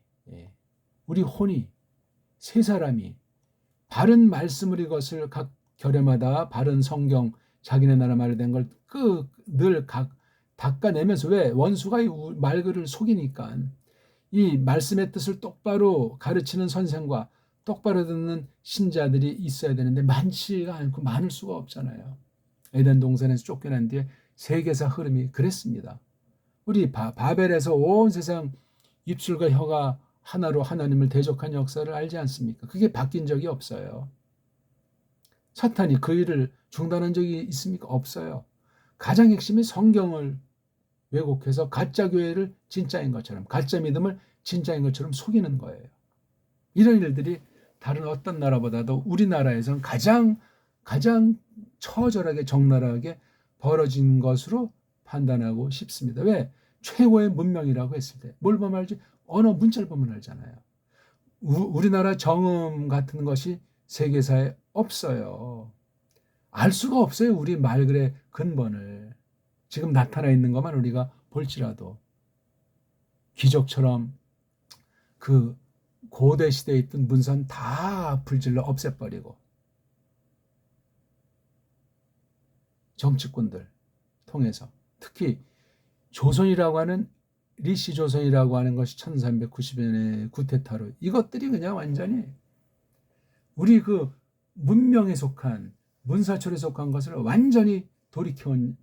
우리 혼이, 세 사람이 바른 말씀을 이것을 각 결례마다 바른 성경 자기네 나라 말로 된 걸 늘 닦아내면서, 왜 원수가 이 말글을 속이니까 이 말씀의 뜻을 똑바로 가르치는 선생과 똑바로 듣는 신자들이 있어야 되는데 많지가 않고 많을 수가 없잖아요. 에덴 동산에서 쫓겨난 뒤에 세계사 흐름이 그랬습니다. 우리 바벨에서 온 세상 입술과 혀가 하나로 하나님을 대적한 역사를 알지 않습니까? 그게 바뀐 적이 없어요. 사탄이 그 일을 중단한 적이 있습니까? 없어요. 가장 핵심이 성경을 왜곡해서 가짜 교회를 진짜인 것처럼, 가짜 믿음을 진짜인 것처럼 속이는 거예요. 이런 일들이 다른 어떤 나라보다도 우리나라에서는 가장 처절하게 적나라하게 벌어진 것으로 판단하고 싶습니다. 왜? 최고의 문명이라고 했을 때 뭘 보면 알지? 언어 문자를 보면 알잖아요. 우리나라 정음 같은 것이 세계사에 없어요. 알 수가 없어요. 우리 말글의 근본을. 지금 나타나 있는 것만 우리가 볼지라도 기적처럼 그 고대 시대에 있던 문선 다 불질러 없애버리고 정치꾼들 통해서 특히 조선이라고 하는 리시 조선이라고 하는 것이 1390년에 구테타로 이것들이 그냥 완전히 우리 그 문명에 속한 문사철에 속한 것을 완전히 돌이켜온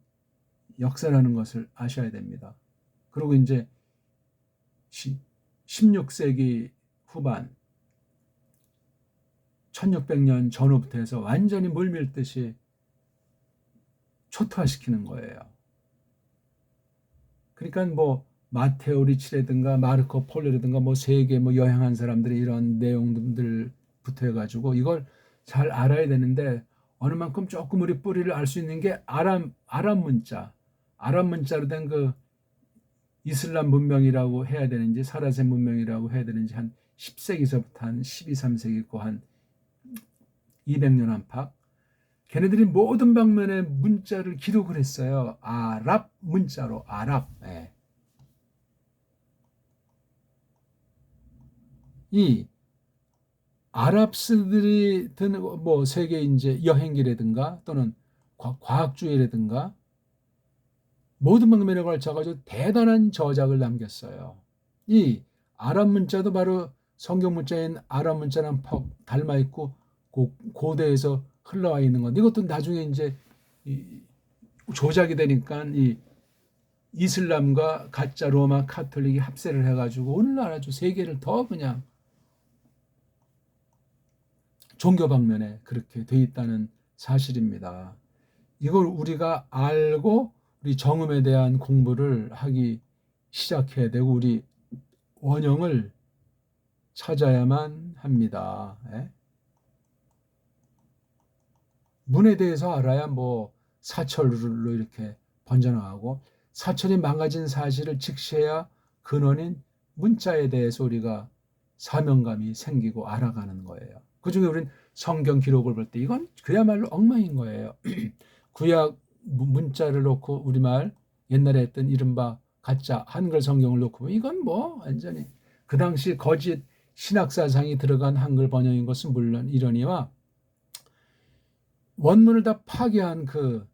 역사라는 것을 아셔야 됩니다. 그리고 이제 16세기 후반 1600년 전후부터 해서 완전히 물밀듯이 초토화시키는 거예요. 그러니까 뭐 마테오 리치라든가 마르코 폴로라든가 뭐 세계 뭐 여행한 사람들의 이런 내용들부터 해가지고 이걸 잘 알아야 되는데 어느 만큼 조금 우리 뿌리를 알 수 있는 게 아랍 문자로 된 그 이슬람 문명이라고 해야 되는지 사라세 문명이라고 해야 되는지 한 10세기서부터 한 12, 13세기 있고 한 200년 안팎 걔네들이 모든 방면에 문자를 기록을 했어요. 아랍 문자로 아랍. 예. 이 아랍스들이 든 뭐 세계 이제 여행기라든가 또는 과학주의라든가 모든 방면에 걸쳐가지고 대단한 저작을 남겼어요. 이 아랍 문자도 바로 성경 문자인 아랍 문자랑 퍽 닮아 있고 고대에서 흘러와 있는 건데 이것도 나중에 이제 조작이 되니까 이 이슬람과 가짜 로마 카톨릭이 합세를 해가지고 오늘날 아주 세계를 더 그냥 종교 방면에 그렇게 돼 있다는 사실입니다. 이걸 우리가 알고 우리 정음에 대한 공부를 하기 시작해야 되고 우리 원형을 찾아야만 합니다. 예? 문에 대해서 알아야 뭐 사철로 이렇게 번져나가고 사철이 망가진 사실을 직시해야 근원인 문자에 대해서 우리가 사명감이 생기고 알아가는 거예요. 그중에 우린 성경 기록을 볼 때 이건 그야말로 엉망인 거예요. 구약 문자를 놓고 우리말 옛날에 했던 이른바 가짜 한글 성경을 놓고 보면 이건 뭐 완전히 그 당시 거짓 신학사상이 들어간 한글 번역인 것은 물론 이러니와 원문을 다 파괴한 그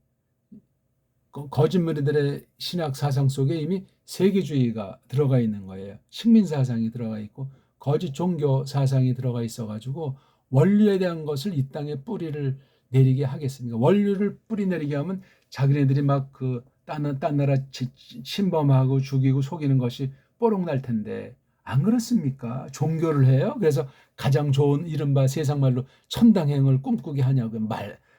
거짓말들의 신학 사상 속에 이미 세계주의가 들어가 있는 거예요. 식민 사상이 들어가 있고 거짓 종교 사상이 들어가 있어가지고 원리에 대한 것을 이 땅에 뿌리를 내리게 하겠습니까? 원리를 뿌리 내리게 하면 자기네들이 막 그 딴 나라 침범하고 죽이고 속이는 것이 뽀록 날 텐데 안 그렇습니까? 종교를 해요. 그래서 가장 좋은 이른바 세상 말로 천당행을 꿈꾸게 하냐고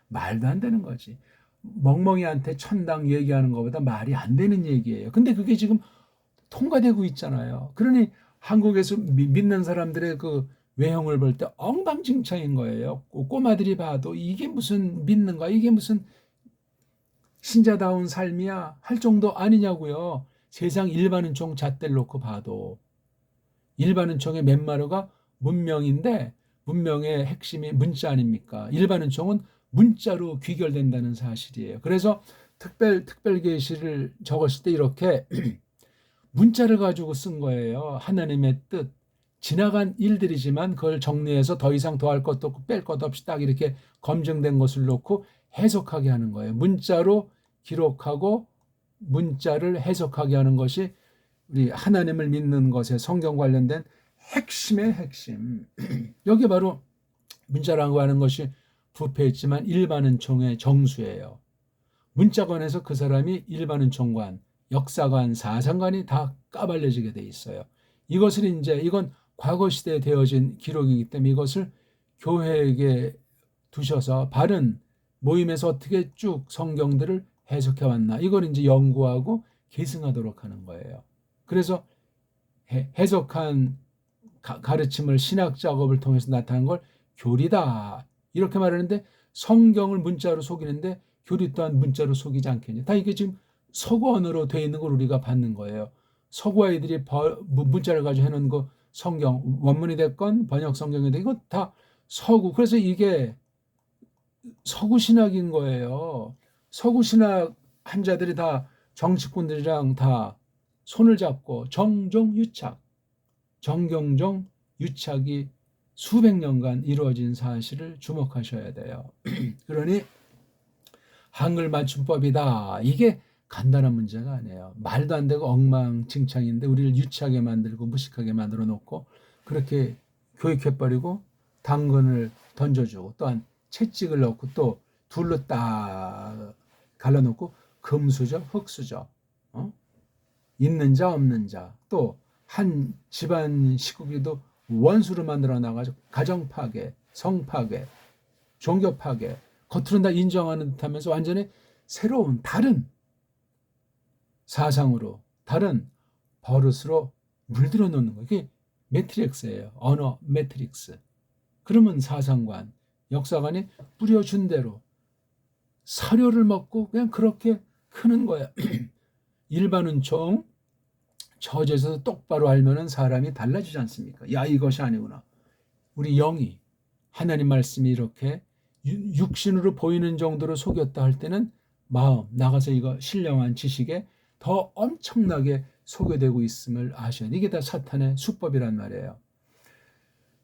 말도 안 되는 거지. 멍멍이한테 천당 얘기하는 것보다 말이 안 되는 얘기예요. 근데 그게 지금 통과되고 있잖아요. 그러니 한국에서 믿는 사람들의 그 외형을 볼 때 엉망진창인 거예요. 꼬마들이 봐도 이게 무슨 믿는가? 이게 무슨 신자다운 삶이야? 할 정도 아니냐고요. 세상 일반은총 잣대를 놓고 봐도 일반은총의 맨마루가 문명인데 문명의 핵심이 문자 아닙니까? 일반은총은 문자로 귀결된다는 사실이에요. 그래서 특별 계시를 적었을 때 이렇게 문자를 가지고 쓴 거예요. 하나님의 뜻. 지나간 일들이지만 그걸 정리해서 더 이상 더할 것도 없고 뺄 것도 없이 딱 이렇게 검증된 것을 놓고 해석하게 하는 거예요. 문자로 기록하고 문자를 해석하게 하는 것이 우리 하나님을 믿는 것에 성경 관련된 핵심의 핵심. 여기 바로 문자라고 하는 것이 부패했지만 일반은총의 정수예요. 문자관에서 그 사람이 일반은총관, 역사관, 사상관이 다 까발려지게 돼 있어요. 이건 과거 시대에 되어진 기록이기 때문에 이것을 교회에게 두셔서 바른 모임에서 어떻게 쭉 성경들을 해석해 왔나? 이걸 이제 연구하고 계승하도록 하는 거예요. 그래서 해석한 가르침을 신학 작업을 통해서 나타난 걸 교리다. 이렇게 말하는데 성경을 문자로 속이는데 교리 또한 문자로 속이지 않겠냐. 다 이게 지금 서구 언어로 되어 있는 걸 우리가 받는 거예요. 서구 아이들이 문자를 가지고 해놓은 거 성경, 원문이 됐건 번역 성경이 됐건 이거 다 서구. 그래서 이게 서구 신학인 거예요. 서구 신학 한자들이 다 정치꾼들이랑 다 손을 잡고 정종유착, 정경종 유착이 수백 년간 이루어진 사실을 주목하셔야 돼요. 그러니 한글 맞춤법이다. 이게 간단한 문제가 아니에요. 말도 안 되고 엉망진창인데 우리를 유치하게 만들고 무식하게 만들어 놓고 그렇게 교육해버리고 당근을 던져주고 또한 채찍을 넣고 또 둘로 딱 갈라놓고 금수저 흙수저 있는 자 없는 자 또 한 집안 식구끼리도 원수로 만들어 나가지고 가정 파괴, 성 파괴, 종교 파괴 겉으로는 다 인정하는 듯하면서 완전히 새로운 다른 사상으로 다른 버릇으로 물들어 놓는 거예요. 이게 매트릭스예요. 언어 매트릭스. 그러면 사상관, 역사관이 뿌려준 대로 사료를 먹고 그냥 그렇게 크는 거야. 일반은 총 저제에서 똑바로 알면은 사람이 달라지지 않습니까? 야, 이것이 아니구나. 우리 영이 하나님 말씀이 이렇게 육신으로 보이는 정도로 속였다 할 때는 마음 나가서 이거 신령한 지식에 더 엄청나게 소개되고 있음을 아셔야 돼. 이게 다 사탄의 수법이란 말이에요.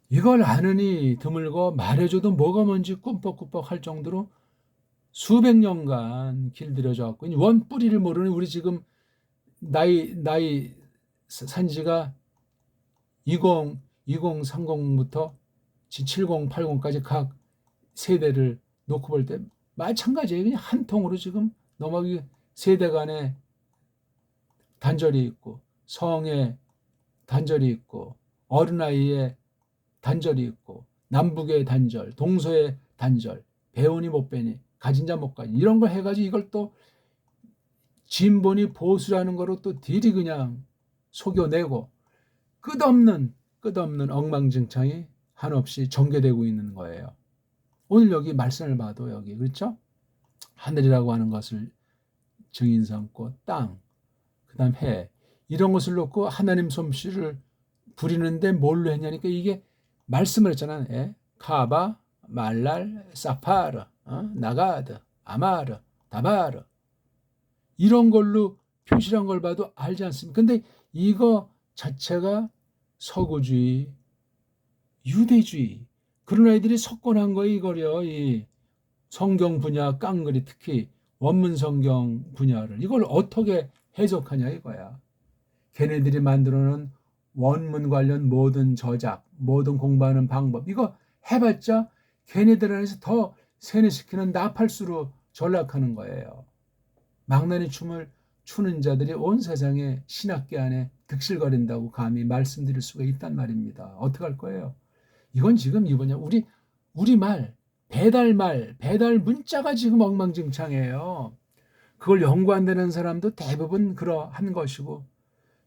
이걸 아느니 드물고 말해줘도 뭐가 뭔지 꿈뻑꿈뻑 할 정도로 수백 년간 길들여져 갖고 원 뿌리를 모르는 우리 지금 나이 산지가 2030부터 70, 80까지 각 세대를 놓고 볼 때 마찬가지예요. 그냥 한 통으로 지금 넘어가기 세대 간에 단절이 있고 성에 단절이 있고 어린아이의 단절이 있고 남북의 단절, 동서의 단절, 배우니 못 배니, 가진 자 못 가진 이런 걸 해가지고 이걸 또 진보니 보수라는 거로 또 딜이 그냥 속여내고 끝없는 엉망진창이 한없이 전개되고 있는 거예요. 오늘 여기 말씀을 봐도 여기 그렇죠? 하늘이라고 하는 것을 증인 삼고 땅, 그다음 해 이런 것을 놓고 하나님 솜씨를 부리는데 뭘로 했냐니까 이게 말씀을 했잖아요. 카바, 말랄, 사파르, 나가드, 아마르, 다바르 이런 걸로 표시한 걸 봐도 알지 않습니까? 근데 이거 자체가 서구주의, 유대주의 그런 아이들이 석권한 거예요. 이거요. 이 성경 분야 깡그리 특히 원문 성경 분야를 이걸 어떻게 해석하냐 이거야. 걔네들이 만들어놓은 원문 관련 모든 저작, 모든 공부하는 방법 이거 해봤자 걔네들 안에서 더 세뇌시키는 나팔수로 전락하는 거예요. 망나니 춤을 추는 자들이 온 세상에 신학계 안에 득실거린다고 감히 말씀드릴 수가 있단 말입니다. 어떻게 할 거예요? 이건 지금 이거냐 우리 배달 문자가 지금 엉망진창이에요. 그걸 연구 안 되는 사람도 대부분 그러한 것이고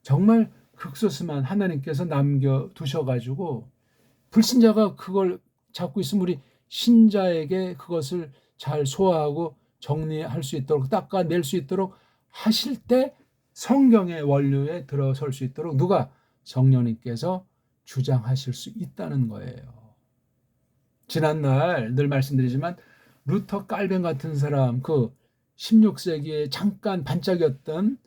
정말 극소수만 하나님께서 남겨두셔가지고 불신자가 그걸 잡고 있으면 우리 신자에게 그것을 잘 소화하고 정리할 수 있도록 닦아낼 수 있도록 하실 때 성경의 원료에 들어설 수 있도록 누가 성령님께서 주장하실 수 있다는 거예요. 지난날 늘 말씀드리지만 루터 깔뱅 같은 사람 그 16세기에 잠깐 반짝였던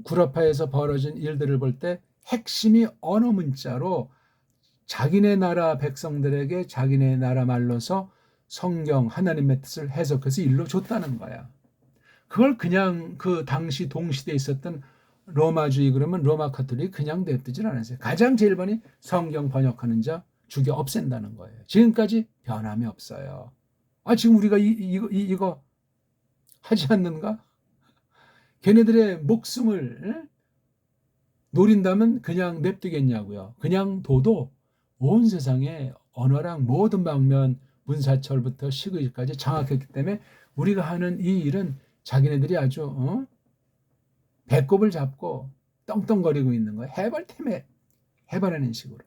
구라파에서 벌어진 일들을 볼 때 핵심이 언어 문자로 자기네 나라 백성들에게 자기네 나라 말로서 성경 하나님의 뜻을 해석해서 일러줬다는 거야. 그걸 그냥 그 당시 동시대에 있었던 로마주의 그러면 로마 카톨릭이 그냥 냅두질 않았어요. 가장 제일 많이 성경 번역하는 자 죽여 없앤다는 거예요. 지금까지 변함이 없어요. 지금 우리가 이거 하지 않는가? 걔네들의 목숨을 노린다면 그냥 냅두겠냐고요. 그냥 둬도 온 세상에 언어랑 모든 방면 문사철부터 시의까지 장악했기 때문에 우리가 하는 이 일은 자기네들이 아주 배꼽을 잡고 떵떵거리고 있는 거예요. 해볼 테면 해보라는 식으로.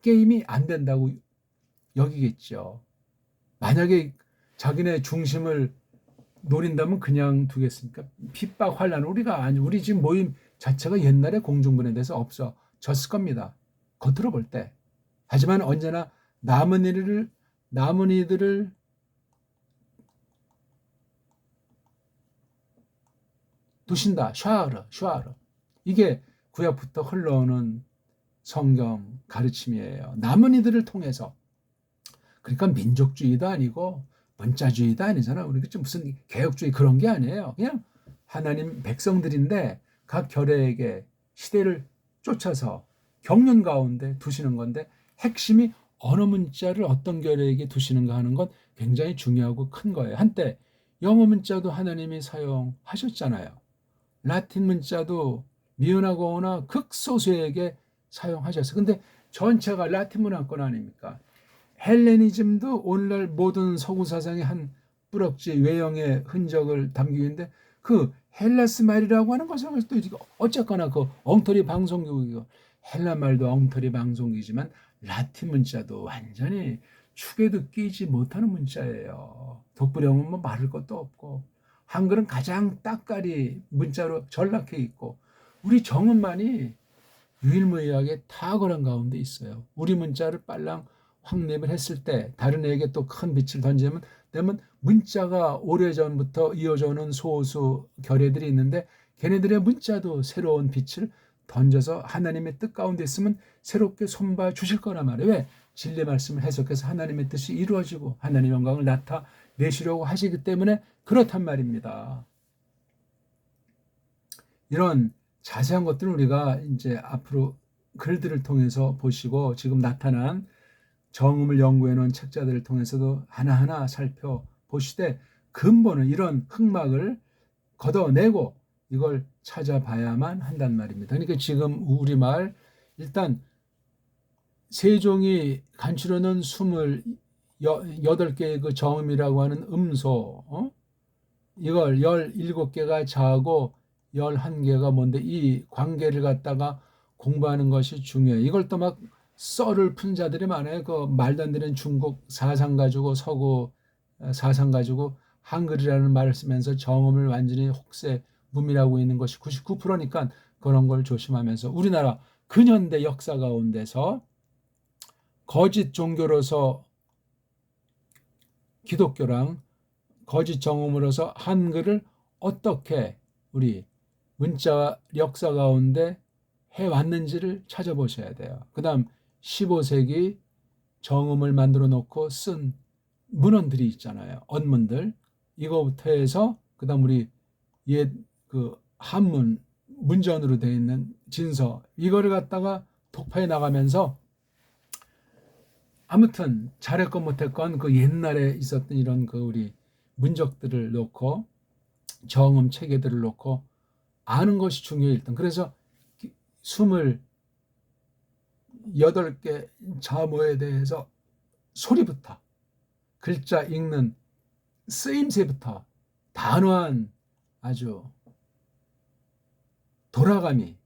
게임이 안 된다고 여기겠죠. 만약에 자기네 중심을 노린다면 그냥 두겠습니까? 핍박, 환란. 우리 지금 모임 자체가 옛날에 공중분에 대해서 없어졌을 겁니다. 겉으로 볼 때. 하지만 언제나 남은 이들을 두신다. 슈아르. 이게 구약부터 흘러오는 성경 가르침이에요. 남은 이들을 통해서. 그러니까 민족주의도 아니고 문자주의도 아니잖아. 우리가 좀 무슨 개혁주의 그런 게 아니에요. 그냥 하나님 백성들인데 각 결회에게 시대를 쫓아서 경륜 가운데 두시는 건데 핵심이 어느 문자를 어떤 결회에게 두시는가 하는 건 굉장히 중요하고 큰 거예요. 한때 영어 문자도 하나님이 사용하셨잖아요. 라틴 문자도 미운하거나 극소수에게 사용하셨어요. 근데 전체가 라틴 문화권 아닙니까? 헬레니즘도 오늘날 모든 서구 사상의 한 뿌럭지 외형의 흔적을 담기고 있는데 그 헬라스 말이라고 하는 것은 또 어쨌거나 그 엉터리 방송국이고 헬라 말도 엉터리 방송국이지만 라틴 문자도 완전히 축에도 끼지 못하는 문자예요. 독불형은 뭐 말할 것도 없고 한글은 가장 따까리 문자로 전락해 있고 우리 정음만이 유일무이하게 탁월한 가운데 있어요. 우리 문자를 빨랑 확립을 했을 때 다른 애에게 또 큰 빛을 던지면 되면 문자가 오래전부터 이어져 오는 소수 결례들이 있는데 걔네들의 문자도 새로운 빛을 던져서 하나님의 뜻 가운데 있으면 새롭게 손봐 주실 거란 말이에요. 왜? 진리 말씀을 해석해서 하나님의 뜻이 이루어지고 하나님의 영광을 나타내시려고 하시기 때문에 그렇단 말입니다. 이런 자세한 것들은 우리가 이제 앞으로 글들을 통해서 보시고 지금 나타난 정음을 연구해 놓은 책자들을 통해서도 하나하나 살펴보시되 근본은 이런 흑막을 걷어내고 이걸 찾아봐야만 한단 말입니다. 그러니까 지금 우리말 일단 세종이 간추려 놓은 28개의 그 정음이라고 하는 음소 이걸 17개가 자고 11개가 뭔데 이 관계를 갖다가 공부하는 것이 중요해요. 이걸 또 막 썰을 푼 자들이 많아요. 그 말도 안 되는 중국 사상 가지고 서구 사상 가지고 한글이라는 말을 쓰면서 정음을 완전히 혹세 무미라고 있는 것이 99%니까 그런 걸 조심하면서 우리나라 근현대 역사 가운데서 거짓 종교로서 기독교랑 거짓 정음으로서 한글을 어떻게 우리 문자 역사 가운데 해왔는지를 찾아보셔야 돼요. 그 다음 15세기 정음을 만들어 놓고 쓴 문헌들이 있잖아요. 언문들. 이거부터 해서 그 다음 우리 옛 그 한문 문전으로 되어 있는 진서 이거를 갖다가 독파해 나가면서 아무튼 잘했건 못했건 그 옛날에 있었던 이런 그 우리 문적들을 놓고 정음 체계들을 놓고 아는 것이 중요해요. 일단 그래서 28개 자모에 대해서 소리부터 글자 읽는 쓰임새부터 단호한 아주 돌아감이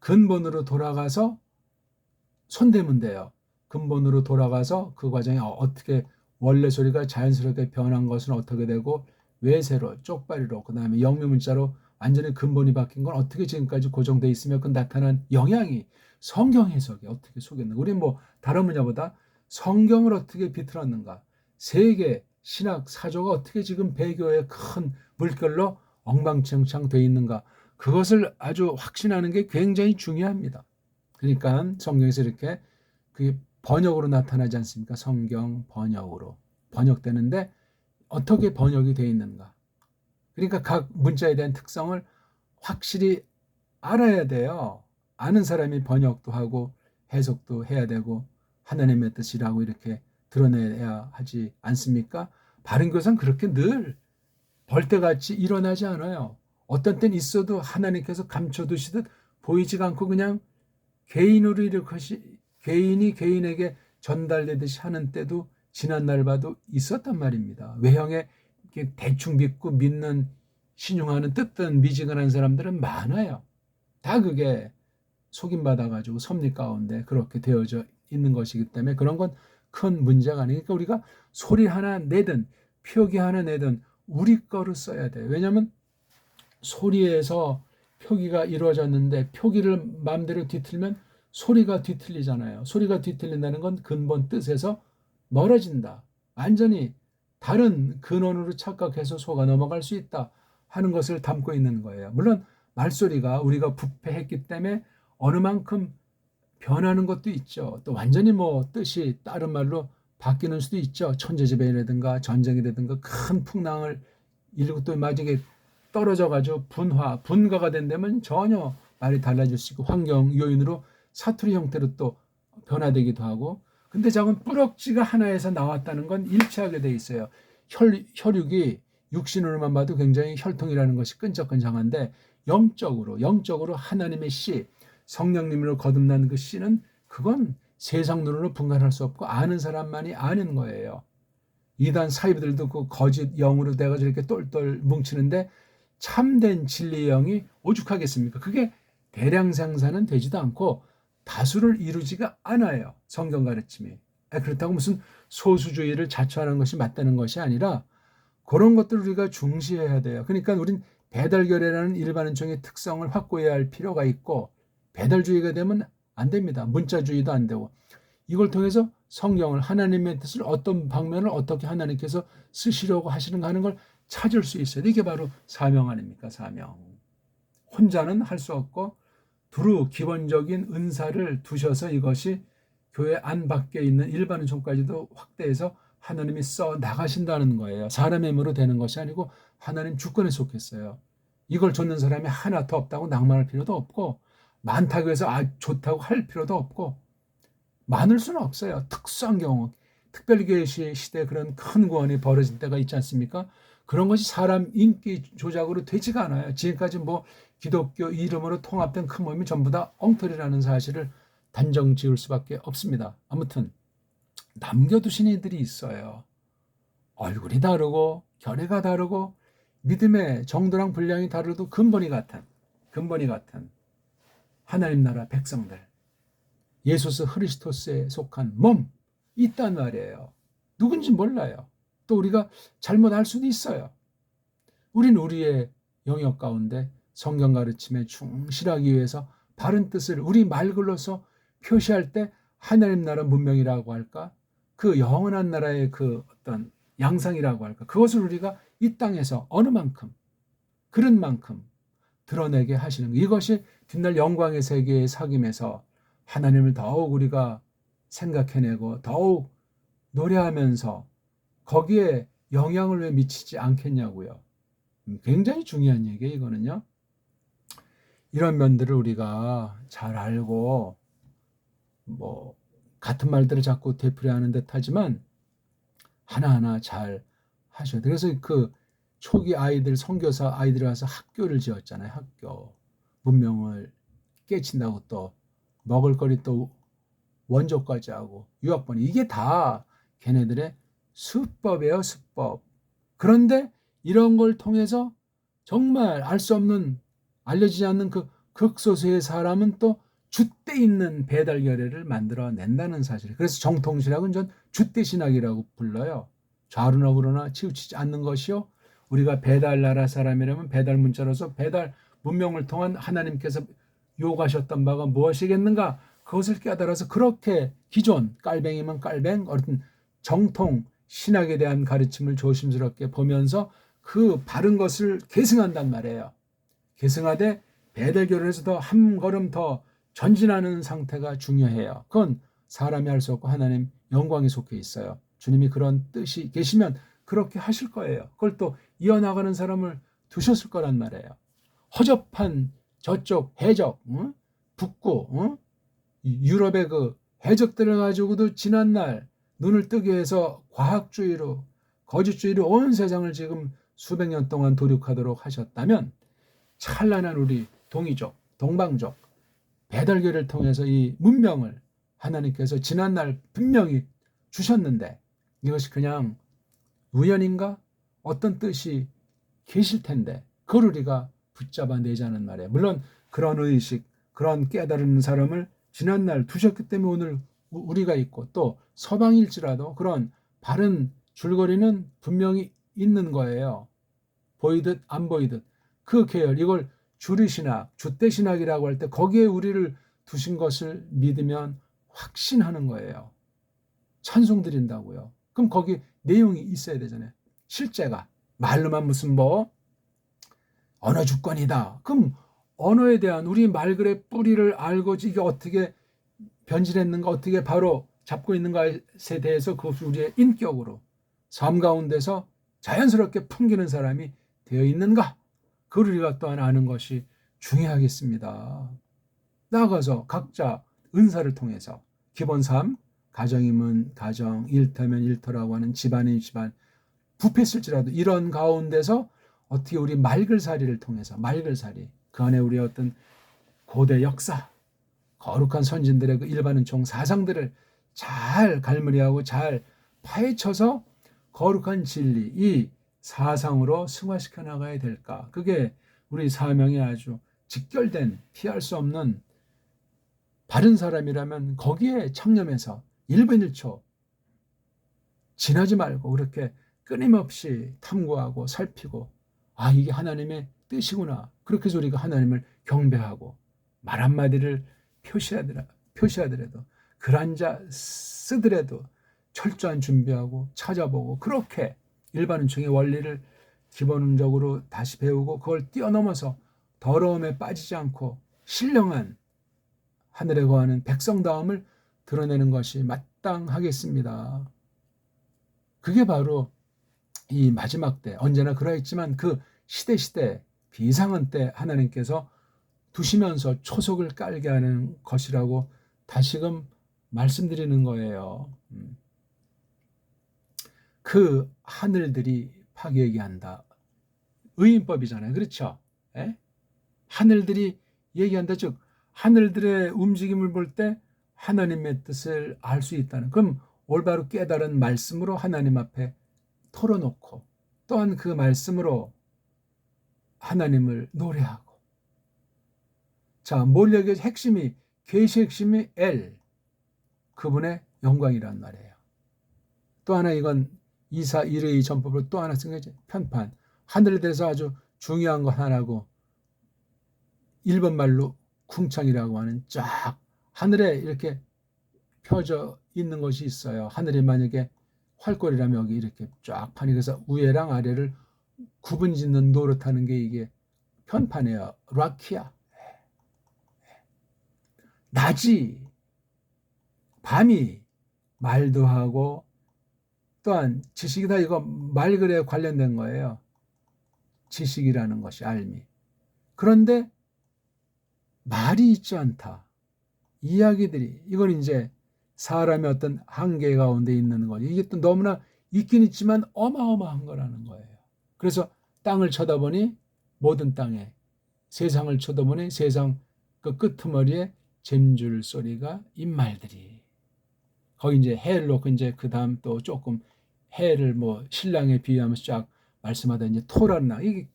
근본으로 돌아가서 손대면 돼요. 근본으로 돌아가서 그 과정이 어떻게 원래 소리가 자연스럽게 변한 것은 어떻게 되고 외세로 쪽발이로 그 다음에 영미문자로 완전히 근본이 바뀐 건 어떻게 지금까지 고정돼 있으며 그 나타난 영향이 성경 해석에 어떻게 속였는가. 우리 뭐 다른 분야보다 성경을 어떻게 비틀었는가. 세계 신학 사조가 어떻게 지금 배교의 큰 물결로 엉망진창 돼 있는가. 그것을 아주 확신하는 게 굉장히 중요합니다. 그러니까 성경에서 이렇게 그게 번역으로 나타나지 않습니까? 성경 번역으로 번역되는데 어떻게 번역이 되어 있는가. 그러니까 각 문자에 대한 특성을 확실히 알아야 돼요. 아는 사람이 번역도 하고 해석도 해야 되고 하나님의 뜻이라고 이렇게 드러내야 하지 않습니까? 바른 교사는 그렇게 늘 벌떼같이 일어나지 않아요. 어떤 땐 있어도 하나님께서 감춰두시듯 보이지가 않고 그냥 개인으로 개인이 개인에게 전달되듯이 하는 때도 지난날 봐도 있었단 말입니다. 외형에 대충 믿고 믿는 신용하는 뜨뜻한 미지근한 사람들은 많아요. 다 그게 속임받아가지고 섭리 가운데 그렇게 되어져 있는 것이기 때문에 그런 건 큰 문제가 아니니까 우리가 소리 하나 내든 표기 하나 내든 우리 거를 써야 돼요. 왜냐하면 소리에서 표기가 이루어졌는데 표기를 마음대로 뒤틀면 소리가 뒤틀리잖아요. 소리가 뒤틀린다는 건 근본 뜻에서 멀어진다. 완전히 다른 근원으로 착각해서 속아 넘어갈 수 있다 하는 것을 담고 있는 거예요. 물론 말소리가 우리가 부패했기 때문에 어느 만큼 변하는 것도 있죠. 또 완전히 뭐 뜻이 다른 말로 바뀌는 수도 있죠. 천재지변이라든가 전쟁이라든가 큰 풍랑을 일고 또 마지막에 떨어져가지고 분가가 된다면 전혀 말이 달라질 수 있고 환경 요인으로 사투리 형태로 또 변화되기도 하고 근데 작은 뿌럭지가 하나에서 나왔다는 건 일치하게 돼 있어요. 혈육이 육신으로만 봐도 굉장히 혈통이라는 것이 끈적끈적한데 영적으로 하나님의 씨 성령님으로 거듭난 그 씨는 그건 세상 눈으로 분간할 수 없고 아는 사람만이 아는 거예요. 이단 사이비들도 그 거짓 영으로 돼가지고 이렇게 똘똘 뭉치는데 참된 진리의 영이 오죽하겠습니까? 그게 대량 생산은 되지도 않고 다수를 이루지가 않아요. 성경 가르침이. 그렇다고 무슨 소수주의를 자처하는 것이 맞다는 것이 아니라 그런 것들을 우리가 중시해야 돼요. 그러니까 우린 배달결례라는 일반은총의 특성을 확고해야 할 필요가 있고 배달주의가 되면 안 됩니다. 문자주의도 안 되고 이걸 통해서 성경을 하나님의 뜻을 어떤 방면을 어떻게 하나님께서 쓰시려고 하시는가 하는 걸 찾을 수 있어요. 이게 바로 사명 아닙니까? 사명. 혼자는 할 수 없고 두루 기본적인 은사를 두셔서 이것이 교회 안 밖에 있는 일반은총까지도 확대해서 하나님이 써 나가신다는 거예요. 사람의 힘으로 되는 것이 아니고 하나님 주권에 속했어요. 이걸 줬는 사람이 하나 더 없다고 낭만할 필요도 없고 많다고 해서 좋다고 할 필요도 없고 많을 수는 없어요. 특수한 경우 특별교회 시대에 그런 큰 구원이 벌어질 때가 있지 않습니까? 그런 것이 사람 인기 조작으로 되지가 않아요. 지금까지 뭐 기독교 이름으로 통합된 큰 모임이 전부 다 엉터리라는 사실을 단정 지을 수밖에 없습니다. 아무튼 남겨두신 이들이 있어요. 얼굴이 다르고 결의가 다르고 믿음의 정도랑 분량이 다르도 근본이 같은 하나님 나라 백성들 예수스 그리스도스에 속한 몸 있단 말이에요. 누군지 몰라요. 또 우리가 잘못할 수도 있어요. 우린 우리의 영역 가운데 성경 가르침에 충실하기 위해서 바른 뜻을 우리 말글로서 표시할 때 하나님 나라 문명이라고 할까? 그 영원한 나라의 그 어떤 양상이라고 할까? 그것을 우리가 이 땅에서 어느 만큼 그런 만큼 드러내게 하시는 것. 이것이 뒷날 영광의 세계의 사귐에서 하나님을 더욱 우리가 생각해내고 더욱 노래하면서 거기에 영향을 왜 미치지 않겠냐고요. 굉장히 중요한 얘기예요, 이거는요. 이런 면들을 우리가 잘 알고 뭐 같은 말들을 자꾸 되풀이하는 듯하지만 하나하나 잘 하셔야 돼요. 그래서 그 초기 아이들 선교사 아이들이 와서 학교를 지었잖아요. 학교 문명을 깨친다고 또 먹을거리 또 원조까지 하고 유학번이 이게 다 걔네들의 수법이에요. 수법. 그런데 이런 걸 통해서 정말 알 수 없는 알려지지 않는 그 극소수의 사람은 또 줏대 있는 배달 결례를 만들어낸다는 사실. 그래서 정통신학은 전 줏대 신학이라고 불러요. 좌로나 우로나 치우치지 않는 것이요. 우리가 배달 나라 사람이라면 배달 문자로서 배달 문명을 통한 하나님께서 요구하셨던 바가 무엇이겠는가? 그것을 깨달아서 그렇게 기존 깔뱅이면 깔뱅 어떤 정통 신학에 대한 가르침을 조심스럽게 보면서 그 바른 것을 계승한단 말이에요. 계승하되 배달 결혼에서 더 한 걸음 더 전진하는 상태가 중요해요. 그건 사람이 할 수 없고 하나님 영광이 속해 있어요. 주님이 그런 뜻이 계시면 그렇게 하실 거예요. 그걸 또 이어나가는 사람을 두셨을 거란 말이에요. 허접한 저쪽 해적, 북구, 유럽의 그 해적들을 가지고도 지난날 눈을 뜨게 해서 과학주의로 거짓주의로 온 세상을 지금 수백 년 동안 도륙하도록 하셨다면 찬란한 우리 동이족, 동방족 배달교를 통해서 이 문명을 하나님께서 지난날 분명히 주셨는데 이것이 그냥 우연인가? 어떤 뜻이 계실 텐데 그걸 우리가 붙잡아내자는 말이에요. 물론 그런 의식, 그런 깨달은 사람을 지난날 두셨기 때문에 오늘 우리가 있고, 또 서방일지라도 그런 바른 줄거리는 분명히 있는 거예요. 보이듯 안 보이듯. 그 계열, 이걸 주리신학, 주대신학이라고 할 때 거기에 우리를 두신 것을 믿으면 확신하는 거예요. 찬송 드린다고요. 그럼 거기 내용이 있어야 되잖아요. 실제가. 말로만 무슨 뭐 언어 주권이다. 그럼 언어에 대한 우리 말글의 뿌리를 알고 이게 어떻게 변질했는가, 어떻게 바로 잡고 있는가에 대해서 그것이 우리의 인격으로 삶 가운데서 자연스럽게 풍기는 사람이 되어 있는가, 그걸 우리가 또한 아는 것이 중요하겠습니다. 나아가서 각자 은사를 통해서 기본 삶, 가정이면 가정, 일터면 일터라고 하는 집안이면 집안, 부패했을지라도 이런 가운데서 어떻게 우리 말글살이를 통해서, 말글살이 그 안에 우리 어떤 고대 역사, 거룩한 선진들의 그 일반은총 사상들을 잘 갈무리하고 잘 파헤쳐서 거룩한 진리, 이 사상으로 승화시켜 나가야 될까. 그게 우리 사명에 아주 직결된, 피할 수 없는, 바른 사람이라면 거기에 창념해서 1분 1초 지나지 말고 그렇게 끊임없이 탐구하고 살피고, 아, 이게 하나님의 뜻이구나. 그렇게 해서 우리가 하나님을 경배하고 말 한마디를 표시하더라도 글 한자 쓰더라도 철저한 준비하고 찾아보고, 그렇게 일반은총의 원리를 기본적으로 다시 배우고 그걸 뛰어넘어서 더러움에 빠지지 않고 신령한 하늘에 거하는 백성다움을 드러내는 것이 마땅하겠습니다. 그게 바로 이 마지막 때, 언제나 그러했지만 그 시대 비상한 때 하나님께서 두시면서 초석을 깔게 하는 것이라고 다시금 말씀드리는 거예요. 그 하늘들이 파괴하게 한다. 의인법이잖아요. 그렇죠? 에? 하늘들이 얘기한다. 즉 하늘들의 움직임을 볼 때 하나님의 뜻을 알 수 있다는, 그럼 올바로 깨달은 말씀으로 하나님 앞에 털어놓고, 또한 그 말씀으로 하나님을 노래하고. 자, 몰약의 핵심이, 계시의 핵심이 엘, 그분의 영광이란 말이에요. 또 하나, 이건 이사 1의 전법으로 또 하나 쓴 거죠. 편판. 하늘에 대해서 아주 중요한 것 하나고, 일본 말로 궁창이라고 하는, 쫙 하늘에 이렇게 펴져 있는 것이 있어요. 하늘이 만약에 활골이라면 여기 이렇게 쫙 파니, 그래서 위에랑 아래를 구분 짓는 노릇하는 게 이게 편판이에요. 라키아. 낮이, 밤이 말도 하고, 또한 지식이다. 이거 말글에 관련된 거예요. 지식이라는 것이, 알미. 그런데 말이 있지 않다. 이야기들이, 이건 이제 사람의 어떤 한계 가운데 있는 거지. 이게 또 너무나 있긴 있지만 어마어마한 거라는 거예요. 그래서 땅을 쳐다보니 모든 땅에, 세상을 쳐다보니 세상 그 끄트머리에 잼줄 소리가 입말들이. 거기 이제 해를 놓고 이제 그 다음 또 조금 해를 뭐 신랑에 비유하면서 쫙 말씀하다 이제 토라나, 이게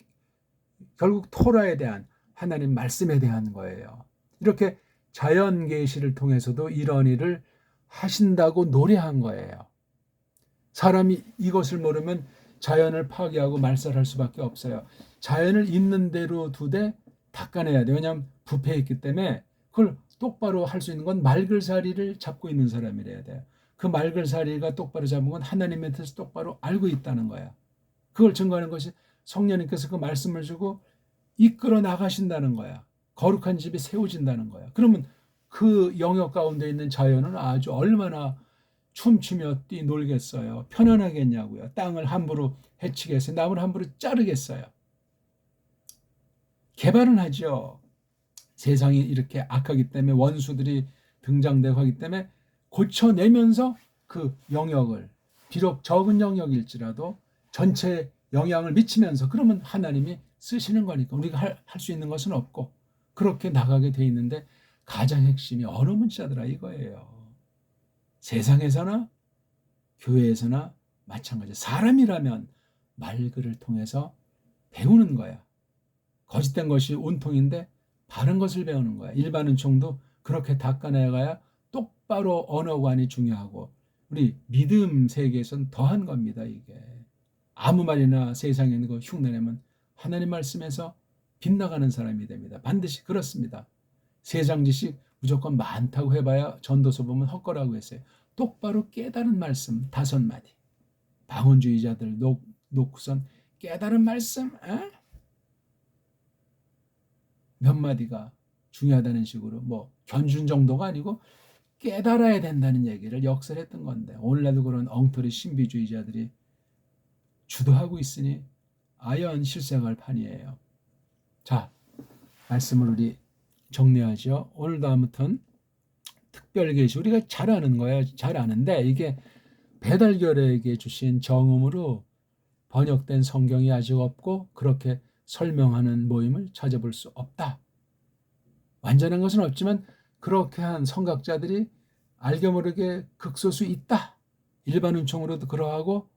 결국 토라에 대한 하나님 말씀에 대한 거예요. 이렇게 자연 계시를 통해서도 이런 일을 하신다고 노래한 거예요. 사람이 이것을 모르면 자연을 파괴하고 말살할 수밖에 없어요. 자연을 있는 대로 두되 닦아내야 돼요. 왜냐하면 부패했기 때문에 그걸 똑바로 할 수 있는 건 말글사리를 잡고 있는 사람이래야 돼요. 그 말글사리가 똑바로 잡은 건 하나님의 뜻을 똑바로 알고 있다는 거야. 그걸 증거하는 것이 성령님께서 그 말씀을 주고 이끌어 나가신다는 거야. 거룩한 집이 세워진다는 거야. 그러면 그 영역 가운데 있는 자연은 아주 얼마나 춤추며 뛰놀겠어요. 편안하겠냐고요. 땅을 함부로 해치겠어요. 나무를 함부로 자르겠어요. 개발은 하죠. 세상이 이렇게 악하기 때문에 원수들이 등장되고 하기 때문에 고쳐내면서 그 영역을, 비록 적은 영역일지라도 전체 영향을 미치면서, 그러면 하나님이 쓰시는 거니까 우리가 할 수 있는 것은 없고 그렇게 나가게 돼 있는데, 가장 핵심이 언어 문자더라 이거예요. 세상에서나 교회에서나 마찬가지. 사람이라면 말글을 통해서 배우는 거야. 거짓된 것이 온통인데 바른 것을 배우는 거야. 일반 은총도 그렇게 닦아내가야 똑바로 언어관이 중요하고 우리 믿음 세계에서는 더한 겁니다. 이게 아무 말이나 세상에 있는 거 흉내내면 하나님 말씀에서 빗나가는 사람이 됩니다. 반드시 그렇습니다. 세상 지식 무조건 많다고 해봐야 전도서 보면 헛거라고 했어요. 똑바로 깨달은 말씀 5마디. 방언주의자들 놓고선 깨달은 말씀 몇 마디가 중요하다는 식으로 뭐 견준 정도가 아니고 깨달아야 된다는 얘기를 역설했던 건데 오늘날도 그런 엉터리 신비주의자들이 주도하고 있으니 아연 실생활 판이에요. 자, 말씀을 우리 정리하죠. 오늘도 아무튼 특별계시 우리가 잘 아는 거야. 잘 아는데 이게 배달결에게 주신 정음으로 번역된 성경이 아직 없고 그렇게 설명하는 모임을 찾아볼 수 없다. 완전한 것은 없지만 그렇게 한 성각자들이 알게 모르게 극소수 있다. 일반 은총으로도 그러하고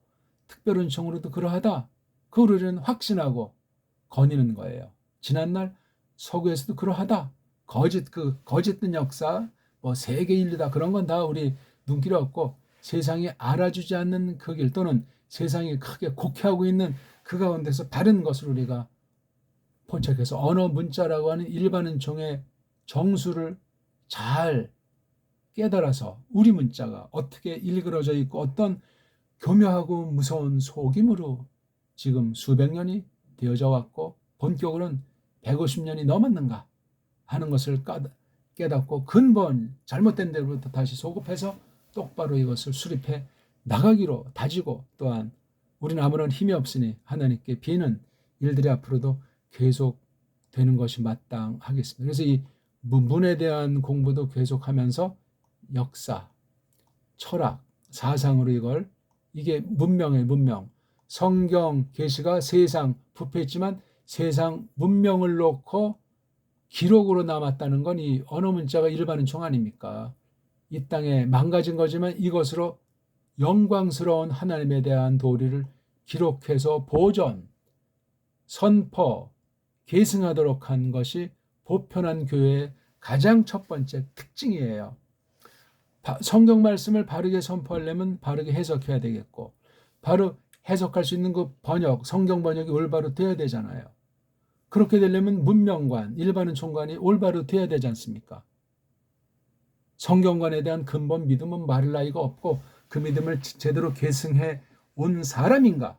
특별 은총으로도 그러하다. 그걸 우리는 확신하고 거니는 거예요. 지난날 서구에서도 그러하다. 거짓된 역사, 뭐 세계 인류다 그런 건 다 우리 눈길이 없고 세상이 알아주지 않는 그 길 또는 세상이 크게 곡해하고 있는 그 가운데서 다른 것을 우리가 포착해서 언어 문자라고 하는 일반 은총의 정수를 잘 깨달아서 우리 문자가 어떻게 일그러져 있고 어떤 교묘하고 무서운 속임으로 지금 수백 년이 되어져 왔고 본격으로는 150년이 넘었는가 하는 것을 깨닫고 근본 잘못된 데로부터 다시 소급해서 똑바로 이것을 수립해 나가기로 다지고 또한 우리는 아무런 힘이 없으니 하나님께 비는 일들이 앞으로도 계속 되는 것이 마땅하겠습니다. 그래서 이 문에 대한 공부도 계속하면서 역사, 철학, 사상으로 이게 문명의 문명. 성경 계시가 세상 부패했지만 세상 문명을 놓고 기록으로 남았다는 건 이 언어 문자가 일반 은총 아닙니까? 이 땅에 망가진 거지만 이것으로 영광스러운 하나님에 대한 도리를 기록해서 보존, 선포, 계승하도록 한 것이 보편한 교회의 가장 첫 번째 특징이에요. 성경 말씀을 바르게 선포하려면 바르게 해석해야 되겠고 바로 해석할 수 있는 그 번역, 성경 번역이 올바로 돼야 되잖아요. 그렇게 되려면 문명관, 일반은 총관이 올바로 돼야 되지 않습니까? 성경관에 대한 근본 믿음은 말할 나위가 없고 그 믿음을 제대로 계승해 온 사람인가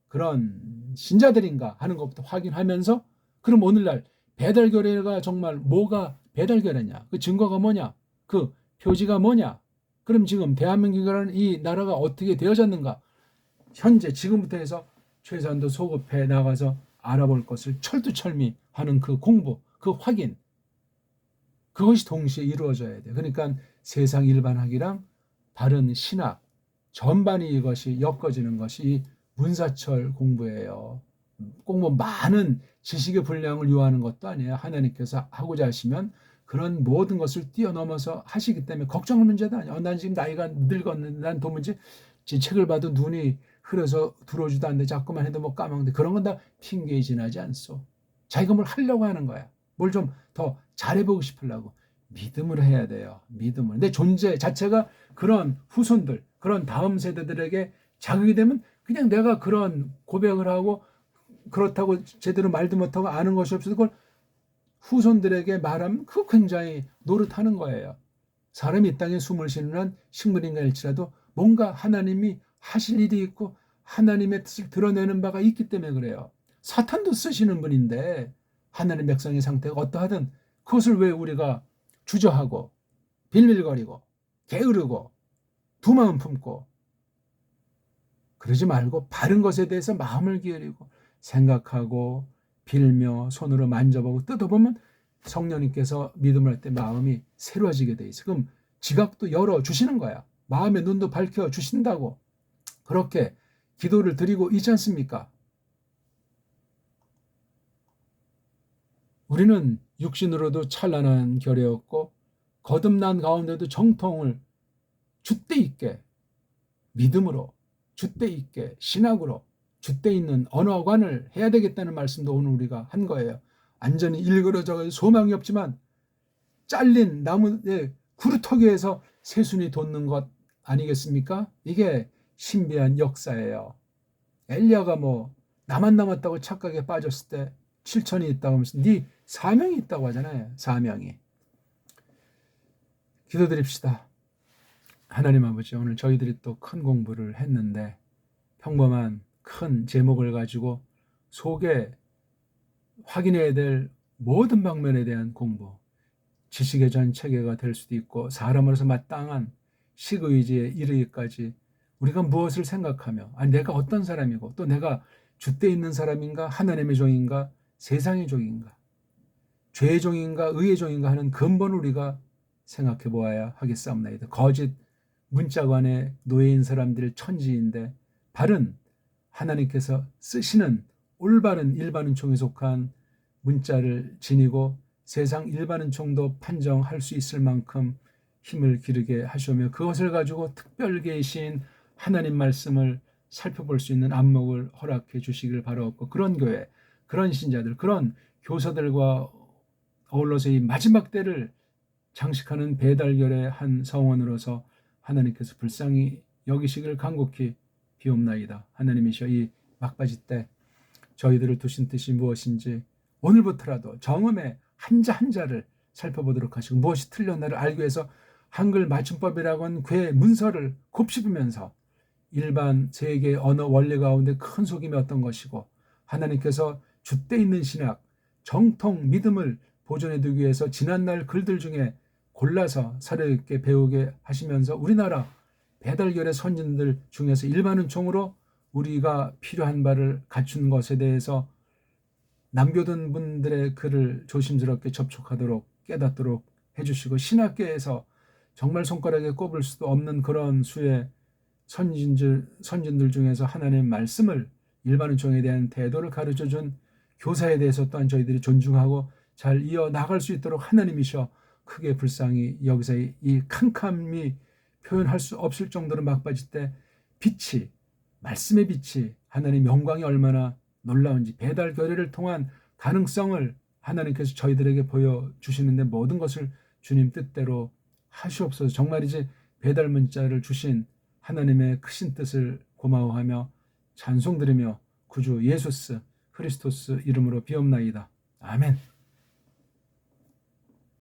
그런 신자들인가 하는 것부터 확인하면서 그럼 오늘날 배달교례가 정말 뭐가 배달교례냐 그 증거가 뭐냐 그 표지가 뭐냐 그럼 지금 대한민국이라는 이 나라가 어떻게 되어졌는가 현재 지금부터 해서 최소한도 소급해 나가서 알아볼 것을 철두철미하는 그 공부 그 확인 그것이 동시에 이루어져야 돼요. 그러니까 세상 일반학이랑 바른 신학 전반이 이것이 엮어지는 것이 문사철 공부예요. 꼭 뭐 많은 지식의 분량을 요하는 것도 아니에요. 하나님께서 하고자 하시면 그런 모든 것을 뛰어넘어서 하시기 때문에 걱정할 문제도 아니에요. 난 지금 나이가 늙었는데 난 도무지 책을 봐도 눈이 흐려서 들어오지도 않는데 자꾸만 해도 뭐 까먹는데 그런 건 다 핑계에 지나지 않소. 자기가 뭘 하려고 하는 거야. 뭘 좀 더 잘해보고 싶으려고. 믿음으로 해야 돼요. 믿음으로. 내 존재 자체가 그런 후손들, 그런 다음 세대들에게 자극이 되면 그냥 내가 그런 고백을 하고 그렇다고 제대로 말도 못하고 아는 것이 없어도 그걸 후손들에게 말하면 그 굉장히 노릇하는 거예요. 사람이 이 땅에 숨을 쉬는 한 식물인간일지라도 뭔가 하나님이 하실 일이 있고 하나님의 뜻을 드러내는 바가 있기 때문에 그래요. 사탄도 쓰시는 분인데 하나님 백성의 상태가 어떠하든 그것을 왜 우리가 주저하고 빌빌거리고 게으르고 두 마음 품고 그러지 말고 바른 것에 대해서 마음을 기울이고 생각하고 빌며 손으로 만져보고 뜯어보면 성령님께서 믿음을 할 때 마음이 새로워지게 돼 있어. 그럼 지각도 열어주시는 거야. 마음의 눈도 밝혀주신다고 그렇게 기도를 드리고 있지 않습니까? 우리는 육신으로도 찬란한 결이었고 거듭난 가운데도 정통을 줏대 있게 믿음으로 줏대 있게 신학으로 줏대 있는 언어관을 해야 되겠다는 말씀도 오늘 우리가 한 거예요. 안전이 일그러져 소망이 없지만 잘린 나무의 구루터기에서 새순이 돋는 것 아니겠습니까? 이게 신비한 역사예요. 엘리야가 뭐 나만 남았다고 착각에 빠졌을 때 7천이 있다고 하면서 네 사명이 있다고 하잖아요. 사명이. 기도드립시다. 하나님 아버지, 오늘 저희들이 또 큰 공부를 했는데 평범한 큰 제목을 가지고 속에 확인해야 될 모든 방면에 대한 공부, 지식의 전 체계가 될 수도 있고 사람으로서 마땅한 식의지에 이르기까지 우리가 무엇을 생각하며 내가 어떤 사람이고 또 내가 줏대 있는 사람인가 하나님의 종인가 세상의 종인가 죄의 종인가 의의 종인가 하는 근본을 우리가 생각해 보아야 하겠사옵나이다. 거짓 문자관에 놓여있는 사람들 천지인데 바른 하나님께서 쓰시는 올바른 일반은총에 속한 문자를 지니고 세상 일반은총도 판정할 수 있을 만큼 힘을 기르게 하시며 그것을 가지고 특별 계신 하나님 말씀을 살펴볼 수 있는 안목을 허락해 주시길 바라옵고 그런 교회, 그런 신자들, 그런 교사들과 어울러서 이 마지막 때를 장식하는 배달결의 한 성원으로서 하나님께서 불쌍히 여기시길 간곡히 비옵나이다. 하나님이시여 이 막바지 때 저희들을 두신 뜻이 무엇인지 오늘부터라도 정음의 한자 한자를 살펴보도록 하시고 무엇이 틀렸나를 알기 위해서 한글 맞춤법이라고 하는 괴 문서를 곱씹으면서 일반 세계 언어 원리 가운데 큰 속임이 어떤 것이고 하나님께서 줏대 있는 신학, 정통 믿음을 보존해 두기 위해서 지난날 글들 중에 골라서 사려있게 배우게 하시면서 우리나라 배달결의 선진들 중에서 일반은총으로 우리가 필요한 바를 갖춘 것에 대해서 남겨둔 분들의 글을 조심스럽게 접촉하도록 깨닫도록 해주시고 신학계에서 정말 손가락에 꼽을 수도 없는 그런 수의 선진들 중에서 하나님의 말씀을 일반은총에 대한 태도를 가르쳐준 교사에 대해서 또한 저희들이 존중하고 잘 이어나갈 수 있도록 하나님이셔 크게 불쌍히 여기서 이 캄캄이 표현할 수 없을 정도로 막바지 때 빛이 말씀의 빛이 하나님 영광이 얼마나 놀라운지 배달 교례를 통한 가능성을 하나님께서 저희들에게 보여주시는데 모든 것을 주님 뜻대로 하시옵소서. 정말이지 배달 문자를 주신 하나님의 크신 뜻을 고마워하며 찬송드리며 구주 예수스 크리스토스 이름으로 비옵나이다. 아멘.